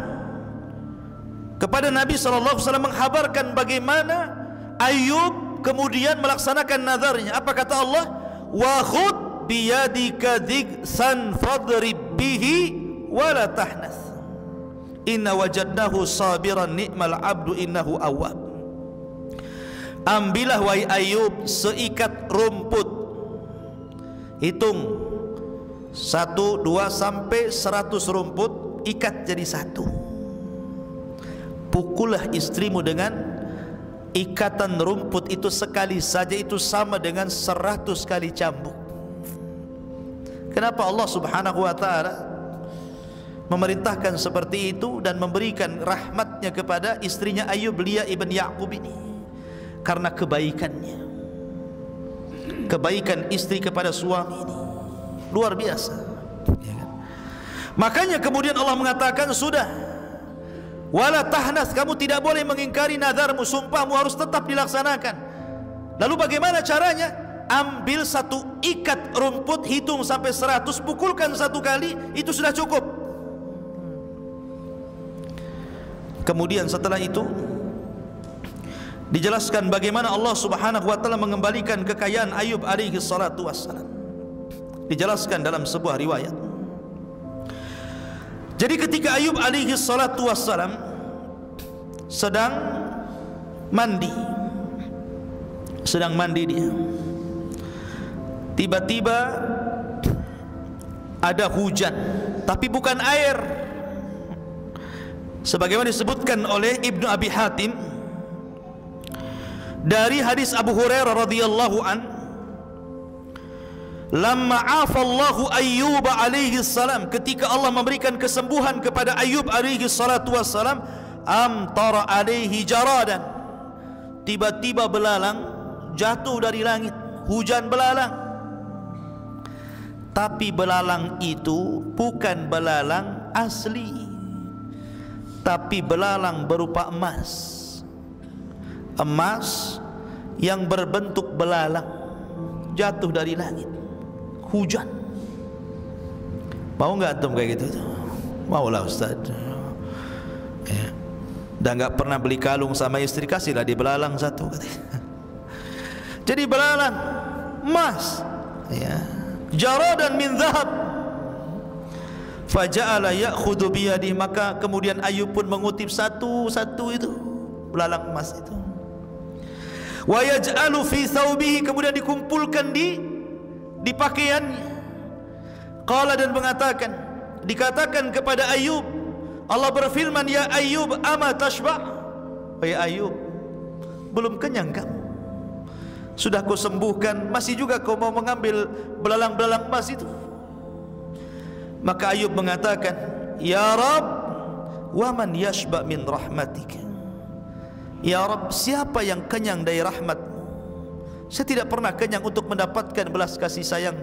kepada Nabi sallallahu alaihi wasallam menghabarkan bagaimana Ayub kemudian melaksanakan nazarnya. Apa kata Allah? Wa khudh biyadika dhigsan fadrib bihi wa la tahnath inna wajadnahu sabiran ni'mal abdu innahu awwab. Ambillah wahai Ayub seikat rumput, hitung 1, 2 sampai 100 rumput, ikat jadi 1. Pukullah istrimu dengan ikatan rumput itu sekali saja, itu sama dengan 100 kali cambuk. Kenapa Allah Subhanahu wa taala memerintahkan seperti itu dan memberikan rahmatnya kepada istrinya Ayub, Lia ibn Ya'qub ini, karena kebaikannya. Kebaikan istri kepada suami ini luar biasa, ya kan? Makanya kemudian Allah mengatakan, sudah, wala tahnas, kamu tidak boleh mengingkari nadarmu, sumpahmu harus tetap dilaksanakan. Lalu bagaimana caranya? Ambil satu ikat rumput, hitung sampai 100, pukulkan satu kali, itu sudah cukup. Kemudian setelah itu dijelaskan bagaimana Allah Subhanahu wa taala mengembalikan kekayaan Ayub alaihi salatu wassalam. Dijelaskan dalam sebuah riwayat. Jadi ketika Ayub alaihi salatu wassalam sedang mandi dia, tiba-tiba ada hujan, tapi bukan air. Sebagaimana disebutkan oleh Ibnu Abi Hatim dari hadis Abu Hurairah radhiyallahu an, lamma afallahu Ayyub alaihi salam, ketika Allah memberikan kesembuhan kepada Ayub alaihi salatu wassalam, amtara alaihi jaradan, tiba-tiba belalang jatuh dari langit, hujan belalang. Tapi belalang itu bukan belalang asli, tapi belalang berupa emas. Emas yang berbentuk belalang jatuh dari langit, hujan. Mau nggak antum kayak gitu? Mau lah Ustaz. Ya. Dan nggak pernah beli kalung sama istri, kasihlah di belalang satu. Jadi belalang emas, ya, jaradan min zahab. Faja'ala ya'khudhu biyadihi, maka kemudian Ayub pun mengutip satu-satu itu belalang emas itu. Wa yaj'alu fi thawbihi, kemudian dikumpulkan di pakaiannya. Qala, dan mengatakan, dikatakan kepada Ayub, Allah berfirman, ya Ayub, ama tashba', wahai Ayub, belum kenyang kamu? Sudah kau sembuhkan, masih juga kau mau mengambil belalang-belalang emas itu? Maka Ayub mengatakan, ya Rabb, wa man yashba min rahmatika. Ya Rabb, siapa yang kenyang dari rahmatmu? Saya tidak pernah kenyang untuk mendapatkan belas kasih sayang,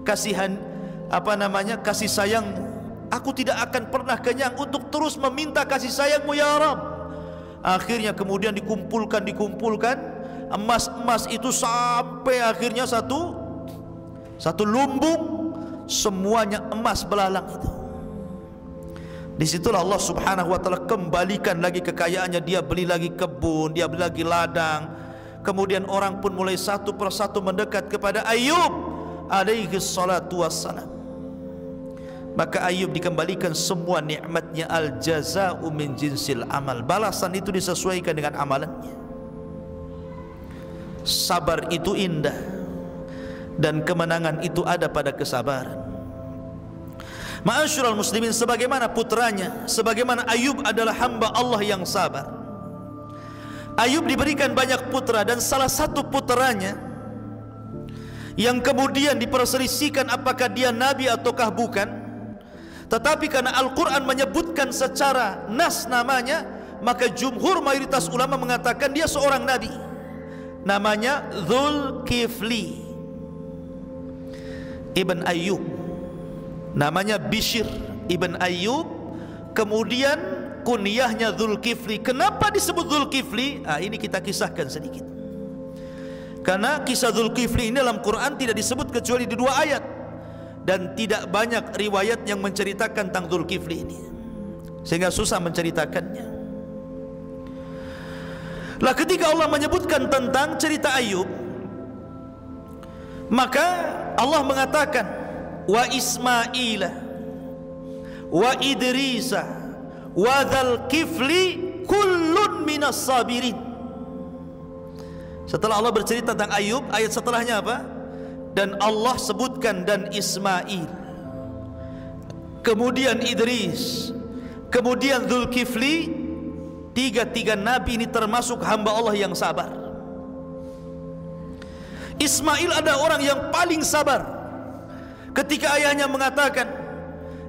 kasih sayangmu. Aku tidak akan pernah kenyang untuk terus meminta kasih sayangmu ya Rabb. Akhirnya kemudian dikumpulkan emas-emas itu sampai akhirnya satu lumbung, semuanya emas belalang itu. Disitulah Allah Subhanahu wa taala kembalikan lagi kekayaannya. Dia beli lagi kebun, dia beli lagi ladang. Kemudian orang pun mulai satu persatu mendekat kepada Ayub alaihi salatu wassalam. Maka Ayub dikembalikan semua nikmatnya. Al jaza'u min jinsil amal, balasan itu disesuaikan dengan amalannya. Sabar itu indah, dan kemenangan itu ada pada kesabaran. Ma'asyiral muslimin, sebagaimana putranya, sebagaimana Ayub adalah hamba Allah yang sabar. Ayub diberikan banyak putra, dan salah satu putranya yang kemudian diperselisihkan apakah dia nabi ataukah bukan, tetapi karena Al-Quran menyebutkan secara nas namanya, maka jumhur mayoritas ulama mengatakan dia seorang nabi. Namanya Dzulkifli ibn Ayyub, namanya Bishr ibn Ayyub, kemudian kunyahnya Dzulkifli. Kenapa disebut Dzulkifli? Ini kita kisahkan sedikit. Karena kisah Dzulkifli ini dalam Quran tidak disebut kecuali di 2 ayat, dan tidak banyak riwayat yang menceritakan tentang Dzulkifli ini, sehingga susah menceritakannya. Lah ketika Allah menyebutkan tentang cerita Ayub, maka Allah mengatakan, wa Ismaila wa Idrisa wa Dzulkifli kullun minas sabirin. Setelah Allah bercerita tentang Ayub, ayat setelahnya apa? Dan Allah sebutkan dan Ismail, kemudian Idris, kemudian Dzulkifli. Tiga nabi ini termasuk hamba Allah yang sabar. Ismail adalah orang yang paling sabar. Ketika ayahnya mengatakan,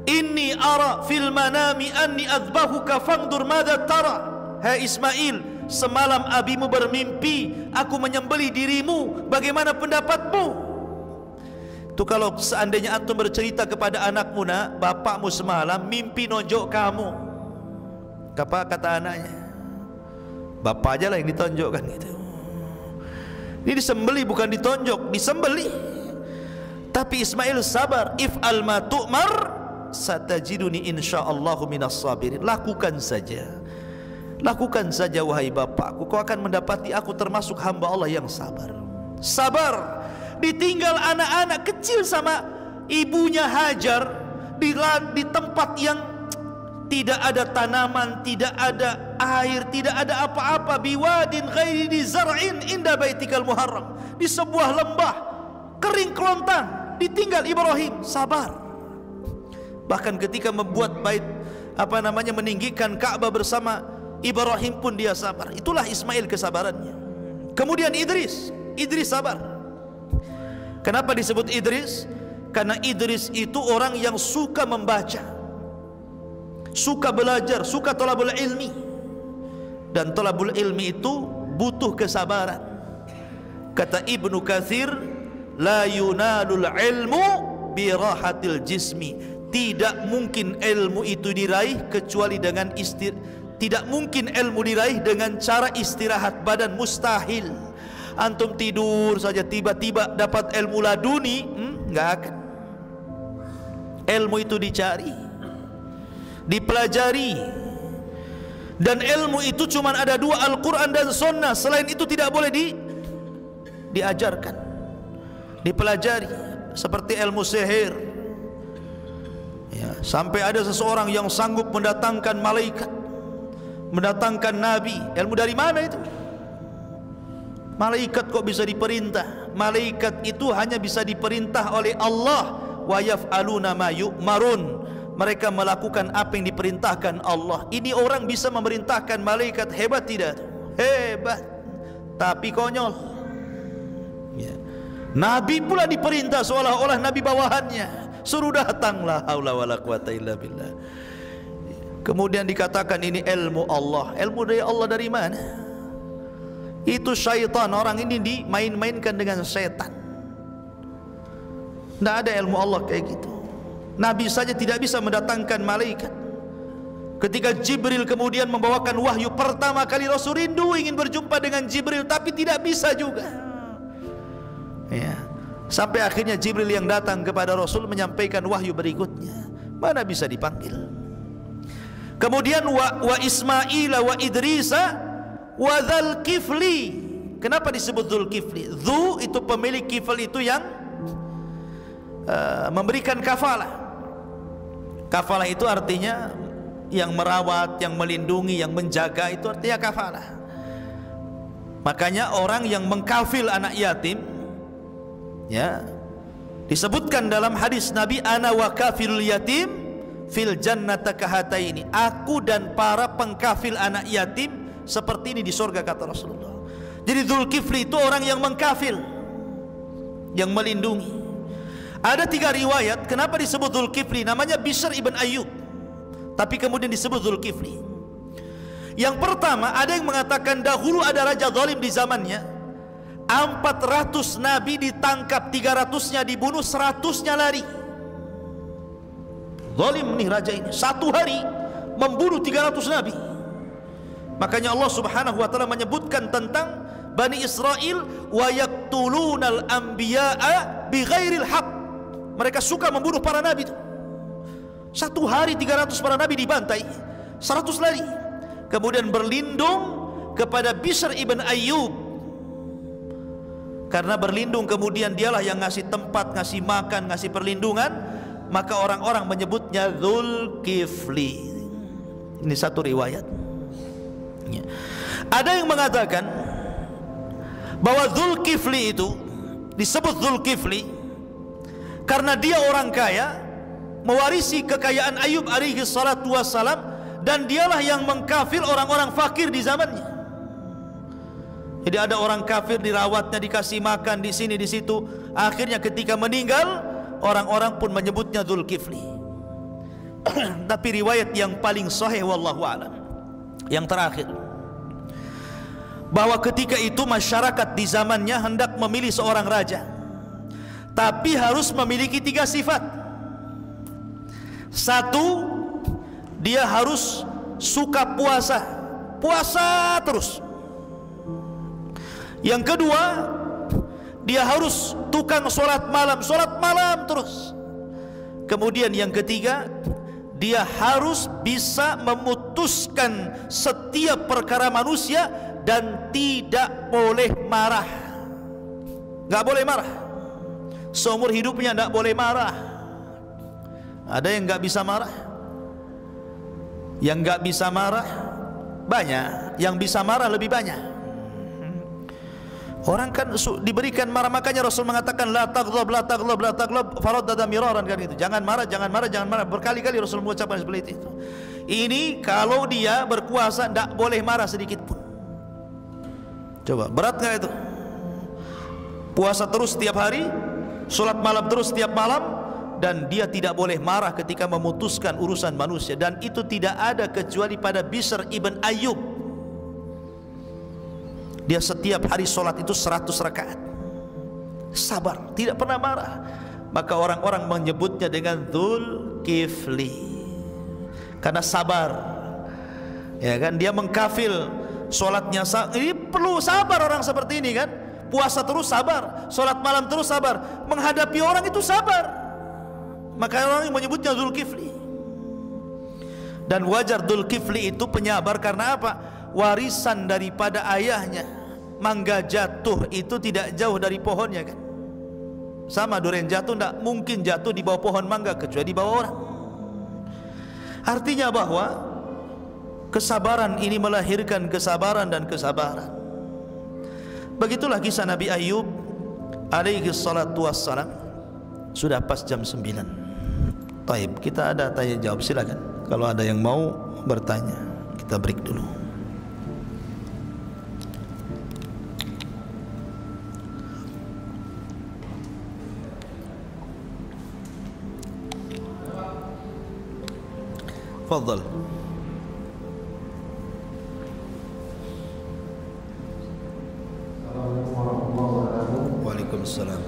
Inni ara fil manami anni adbahuka fangdur madza tara. Hai Ismail, semalam abimu bermimpi aku menyembelih dirimu, bagaimana pendapatmu? Itu kalau seandainya antum bercerita kepada anakmu, nak, bapakmu semalam mimpi nonjok kamu. Apa kata anaknya? Bapak aja lah yang ditonjokkan gitu. Ini disembelih bukan ditonjok, disembelih. Tapi Ismail sabar. If'al ma tu'mar satajiduni insyaallahu minas sabirin. Lakukan saja. Lakukan saja wahai bapakku, kau akan mendapati aku termasuk hamba Allah yang sabar. Sabar. Ditinggal anak-anak kecil sama ibunya Hajar di tempat yang tidak ada tanaman, tidak ada air, tidak ada apa-apa. Biwadin ghairi di zar'in inda baitikal muharram. Di sebuah lembah kering kelontang, ditinggal Ibrahim. Sabar. Bahkan ketika membuat bait, meninggikan Ka'bah bersama Ibrahim pun dia sabar. Itulah Ismail kesabarannya. Kemudian Idris sabar. Kenapa disebut Idris? Karena Idris itu orang yang suka membaca, suka belajar, suka thalabul ilmi. Dan thalabul ilmi itu butuh kesabaran. Kata Ibnu Katsir, la yunalul ilmu birahatil jismi. Tidak mungkin ilmu itu diraih kecuali dengan tidak mungkin ilmu diraih dengan cara istirahat badan, mustahil. Antum tidur saja tiba-tiba dapat ilmu laduni, nggak akan. Ilmu itu dicari, dipelajari, dan ilmu itu cuma ada dua, Al-Quran dan Sunnah. Selain itu tidak boleh diajarkan, dipelajari. Seperti ilmu sihir, ya, sampai ada seseorang yang sanggup mendatangkan malaikat, mendatangkan nabi. Ilmu dari mana itu? Malaikat kok bisa diperintah? Malaikat itu hanya bisa diperintah oleh Allah. Wa yaf'aluna ma yu'marun. Mereka melakukan apa yang diperintahkan Allah. Ini orang bisa memerintahkan malaikat, hebat tidak? Hebat, tapi konyol. Ya. Nabi pula diperintah seolah-olah nabi bawahannya, suruh datang, la haula wala quwata illa billah. Kemudian dikatakan ini ilmu Allah. Ilmu dari Allah dari mana? Itu syaitan. Orang ini dimain-mainkan dengan setan. Tidak ada ilmu Allah kayak gitu. Nabi saja tidak bisa mendatangkan malaikat. Ketika Jibril kemudian membawakan wahyu pertama kali, Rasul rindu ingin berjumpa dengan Jibril, tapi tidak bisa juga. Ya. Sampai akhirnya Jibril yang datang kepada Rasul menyampaikan wahyu berikutnya. Mana bisa dipanggil? Kemudian wa Ismail wa Idrisa wa dzal kifli. Kenapa disebut dzul kifli? Dzu itu pemilik, kifl itu yang memberikan kafalah. Kafalah itu artinya yang merawat, yang melindungi, yang menjaga, itu artinya kafalah. Makanya orang yang mengkafil anak yatim, ya, disebutkan dalam hadis Nabi, ana wa kafilul yatim fil jannata kahataini. Aku dan para pengkafil anak yatim seperti ini di surga, kata Rasulullah. Jadi Dzulkifli itu orang yang mengkafil, yang melindungi. Ada 3 riwayat kenapa disebut Dzulkifli. Namanya Bishr ibn Ayyub, tapi kemudian disebut Dzulkifli. Yang pertama, ada yang mengatakan dahulu ada raja zalim di zamannya. 400 nabi ditangkap, 300-nya dibunuh, 100-nya lari. Zalim nih raja ini, satu hari membunuh 300 nabi. Makanya Allah Subhanahu wa taala menyebutkan tentang Bani Israel, wa yaqtulunal anbiya'a bighairil haqq. Mereka suka membunuh para nabi itu. Satu hari 300 para nabi dibantai, 100 lari. Kemudian berlindung kepada Bishr ibn Ayyub. Karena berlindung kemudian dialah yang ngasih tempat, ngasih makan, ngasih perlindungan, maka orang-orang menyebutnya Dzulkifli. Ini satu riwayat. Ya. Ada yang mengatakan bahwa Dzulkifli itu disebut Dzulkifli karena dia orang kaya, mewarisi kekayaan Ayub alaihi salatu wassalam, dan dialah yang mengkafir orang-orang fakir di zamannya. Jadi ada orang kafir, dirawatnya, dikasih makan di sini di situ. Akhirnya ketika meninggal, orang-orang pun menyebutnya Dzulkifli. Tapi riwayat yang paling sahih wallahu a'lam, yang terakhir, bahwa ketika itu masyarakat di zamannya hendak memilih seorang raja, tapi harus memiliki 3 sifat. Satu, dia harus suka puasa, puasa terus. Yang kedua, dia harus tukang sholat malam terus. Kemudian yang ketiga, dia harus bisa memutuskan setiap perkara manusia dan tidak boleh marah. Nggak boleh marah. Seumur hidupnya nggak boleh marah. Ada yang nggak bisa marah? Yang nggak bisa marah banyak, yang bisa marah lebih banyak. Orang kan diberikan marah, makanya Rasul mengatakan la taghdab, la taghdab, la taghdab, faraddada miraran, kan gitu. Jangan marah, jangan marah, jangan marah. Berkali-kali Rasul mengucapkan seperti itu. Ini kalau dia berkuasa tidak boleh marah sedikit pun. Coba, berat nggak itu? Puasa terus setiap hari, sholat malam terus setiap malam, dan dia tidak boleh marah ketika memutuskan urusan manusia. Dan itu tidak ada kecuali pada Bishr ibn Ayyub. Dia setiap hari sholat itu 100 rakaat, sabar, tidak pernah marah. Maka orang-orang menyebutnya dengan Dzul Kifli, karena sabar. Ya kan, dia mengkafil sholatnya. Ini perlu sabar orang seperti ini kan. Puasa terus sabar, sholat malam terus sabar, menghadapi orang itu sabar. Maka orang menyebutnya Dzul Kifli. Dan wajar Dzul Kifli itu penyabar karena apa? Warisan daripada ayahnya. Mangga jatuh itu tidak jauh dari pohonnya kan. Sama durian jatuh tidak mungkin jatuh di bawah pohon mangga kecuali di bawah orang. Artinya bahwa kesabaran ini melahirkan kesabaran dan kesabaran. Begitulah kisah Nabi Ayub alaihi salatu wassalam. Sudah pas jam 9. Taib, kita ada tanya jawab, silakan. Kalau ada yang mau bertanya, kita break dulu. Fadhal. Assalamualaikum warahmatullahi wabarakatuh. Waalaikumsalam.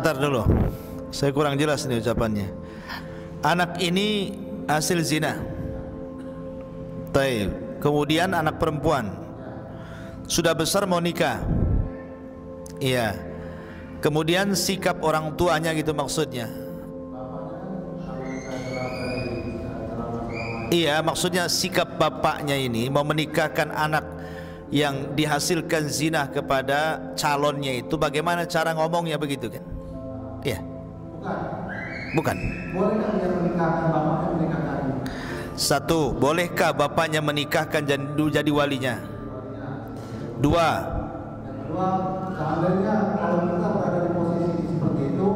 Tar dulu, saya kurang jelas nih ucapannya. Anak ini hasil zina, taib. Kemudian anak perempuan sudah besar mau nikah, iya. Kemudian sikap orang tuanya gitu maksudnya. Iya, maksudnya sikap bapaknya ini mau menikahkan anak yang dihasilkan zina kepada calonnya itu, bagaimana cara ngomongnya begitu kan? Iya. Bukan. Bolehkah dia menikahkan bapaknya menikahkan? Satu, bolehkah bapaknya menikahkan dan jadi walinya? Dua. Yang kedua, seandainya kalau kita berada di posisi seperti itu,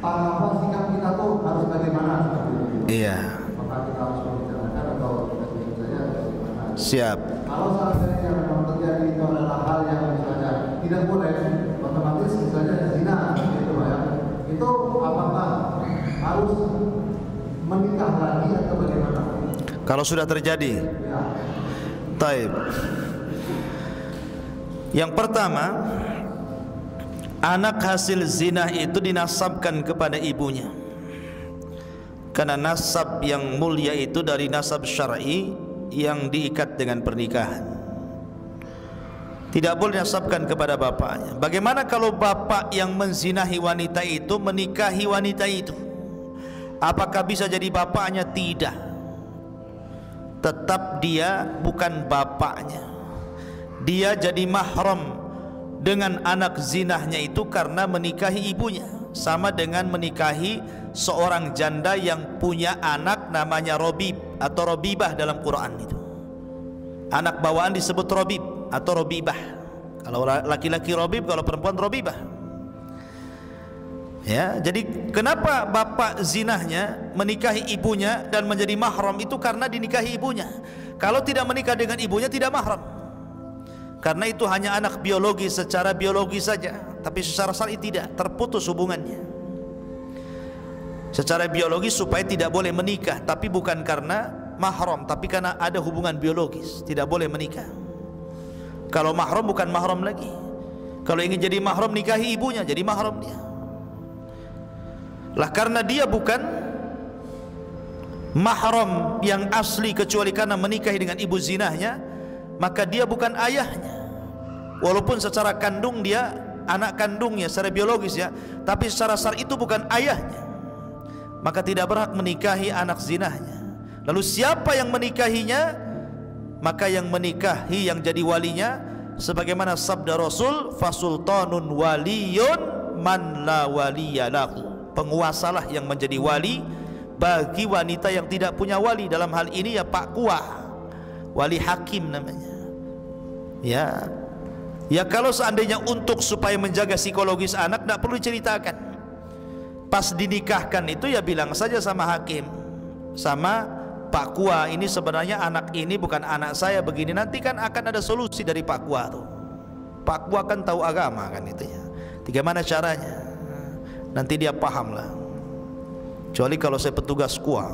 tanggapan sikap kita tuh harus bagaimana seperti itu? Iya. Apakah kita harus membicarakan atau kita diam saja atau bagaimana? Siap. Kalau seandainya memang terjadi itu adalah hal yang misalnya tidak boleh, otomatis misalnya zina gitu ya, itu apakah harus menikah lagi atau bagaimana? Kalau sudah terjadi, ya. Taib. Yang pertama, anak hasil zina itu dinasabkan kepada ibunya, karena nasab yang mulia itu dari nasab syar'i yang diikat dengan pernikahan. Tidak boleh dinasabkan kepada bapaknya. Bagaimana kalau bapak yang menzinahi wanita itu menikahi wanita itu? Apakah bisa jadi bapaknya? Tidak. Tetap dia bukan bapaknya. Dia jadi mahram dengan anak zinahnya itu karena menikahi ibunya. Sama dengan menikahi seorang janda yang punya anak namanya Robib atau Robibah dalam Quran itu. Anak bawaan disebut Robib atau Robibah. Kalau laki-laki Robib, kalau perempuan Robibah. Ya, jadi kenapa bapak zinahnya menikahi ibunya dan menjadi mahram itu karena dinikahi ibunya. Kalau tidak menikah dengan ibunya tidak mahram. Karena itu hanya anak biologis, secara biologis saja, tapi secara syar'i tidak, terputus hubungannya. Secara biologis supaya tidak boleh menikah, tapi bukan karena mahram, tapi karena ada hubungan biologis, tidak boleh menikah. Kalau mahram bukan mahram lagi. Kalau ingin jadi mahram nikahi ibunya, jadi mahram dia. Lah karena dia bukan mahram yang asli kecuali karena menikahi dengan ibu zinahnya, maka dia bukan ayahnya. Walaupun secara kandung dia anak kandungnya secara biologis ya, tapi secara syar'i itu bukan ayahnya. Maka tidak berhak menikahi anak zinahnya. Lalu siapa yang menikahinya? Maka yang menikahi, yang jadi walinya, sebagaimana sabda Rasul, fasultanun waliyun man la waliyalahu. Penguasalah yang menjadi wali bagi wanita yang tidak punya wali. Dalam hal ini ya Pak Kuah, wali hakim namanya. Ya, ya kalau seandainya untuk supaya menjaga psikologis anak, tidak perlu diceritakan. Pas dinikahkan itu ya bilang saja sama hakim, sama Pak Kuah, ini sebenarnya anak ini bukan anak saya begini. Nanti kan akan ada solusi dari Pak Kuah tuh. Pak Kuah kan tahu agama kan itu ya. Bagaimana caranya? Nanti dia paham lah. Kecuali kalau saya petugas Kuah.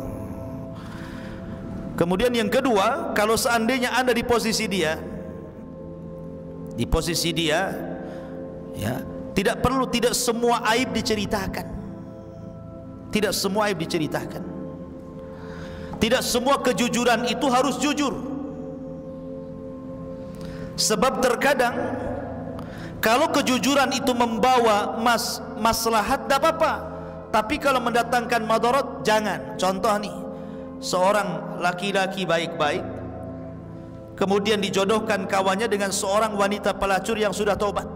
Kemudian yang kedua, kalau seandainya Anda di posisi dia, ya, tidak perlu, tidak semua aib diceritakan. Tidak semua aib diceritakan. Tidak semua kejujuran itu harus jujur. Sebab terkadang kalau kejujuran itu membawa maslahat tidak apa-apa, tapi kalau mendatangkan madarat jangan. Contoh nih, seorang laki-laki baik-baik kemudian dijodohkan kawannya dengan seorang wanita pelacur yang sudah tobat.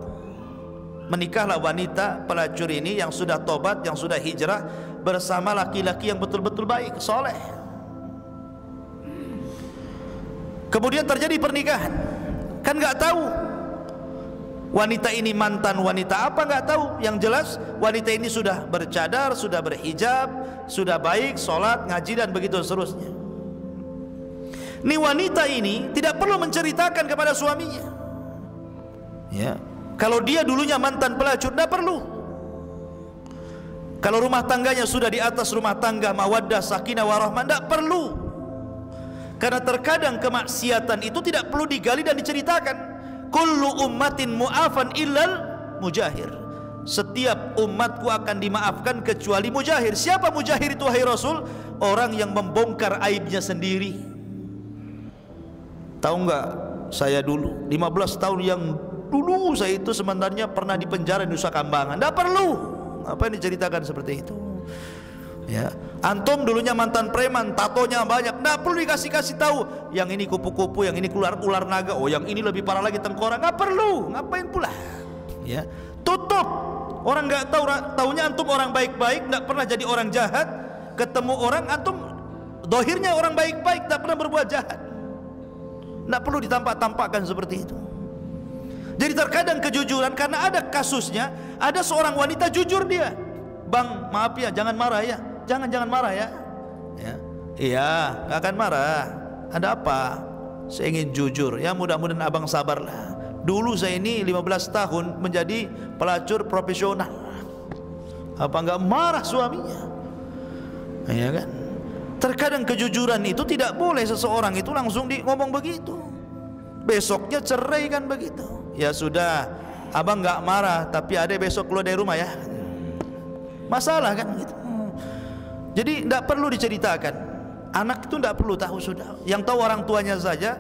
Menikahlah wanita pelacur ini yang sudah tobat, yang sudah hijrah bersama laki-laki yang betul-betul baik, soleh. Kemudian terjadi pernikahan, kan nggak tahu wanita ini mantan wanita apa, nggak tahu. Yang jelas wanita ini sudah bercadar, sudah berhijab, sudah baik, sholat, ngaji dan begitu seterusnya. Ini wanita ini tidak perlu menceritakan kepada suaminya. Ya, kalau dia dulunya mantan pelacur, tidak perlu. Kalau rumah tangganya sudah di atas rumah tangga mawaddah, sakinah, warahmah, tidak perlu. Karena terkadang kemaksiatan itu tidak perlu digali dan diceritakan. Kullu ummatin mu'afan illal mujahir. Setiap umatku akan dimaafkan kecuali mujahir. Siapa mujahir itu wahai Rasul? Orang yang membongkar aibnya sendiri. Tahu enggak, saya dulu 15 tahun yang dulu saya itu sebenarnya pernah di penjara di Nusa Kambangan. Tidak perlu. Apa yang diceritakan seperti itu? Ya, antum dulunya mantan preman, tatonya banyak, tidak perlu dikasih tahu. Yang ini kupu-kupu, yang ini ular naga, oh yang ini lebih parah lagi tengkorak. Nggak perlu, ngapain pula? Ya, tutup. Orang nggak tahu, taunya antum orang baik-baik, tidak pernah jadi orang jahat. Ketemu orang antum, dohirnya orang baik-baik, tidak pernah berbuat jahat. Tidak perlu ditampak-tampakkan seperti itu. Jadi terkadang kejujuran, karena ada kasusnya, ada seorang wanita jujur dia. Bang, maaf ya, jangan marah ya. Jangan marah ya. Iya, nggak akan marah. Ada apa? Saya ingin jujur. Ya mudah-mudahan abang sabarlah. Dulu saya ini 15 tahun menjadi pelacur profesional. Apa nggak marah suaminya? Ya kan? Terkadang kejujuran itu tidak boleh seseorang itu langsung ngomong begitu. besoknya cerai kan begitu. Ya sudah, abang nggak marah, tapi adek besok keluar dari rumah ya. Masalah kan gitu. Jadi tidak perlu diceritakan. Anak itu tidak perlu tahu sudah. Yang tahu orang tuanya saja.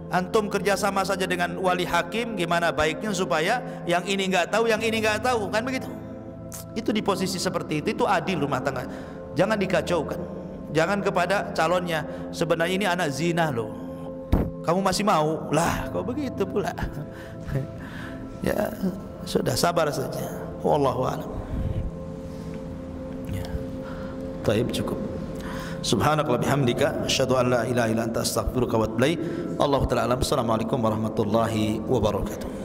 Antum kerjasama saja dengan wali hakim, gimana baiknya supaya yang ini nggak tahu, yang ini nggak tahu, kan begitu. Itu di posisi seperti itu adil rumah tangga. Jangan dikacaukan. Jangan kepada calonnya, sebenarnya ini anak zina loh, kamu masih mau lah, kok begitu pula. Ya sudah, sabar saja. Wallahu a'lam. Ya. Taib, cukup. Subhanakallahumma bihamdika asyhadu an la ilaha illa anta astaghfiruka wa atubu ilaik. Allahu ta'ala alam. Assalamualaikum warahmatullahi wabarakatuh.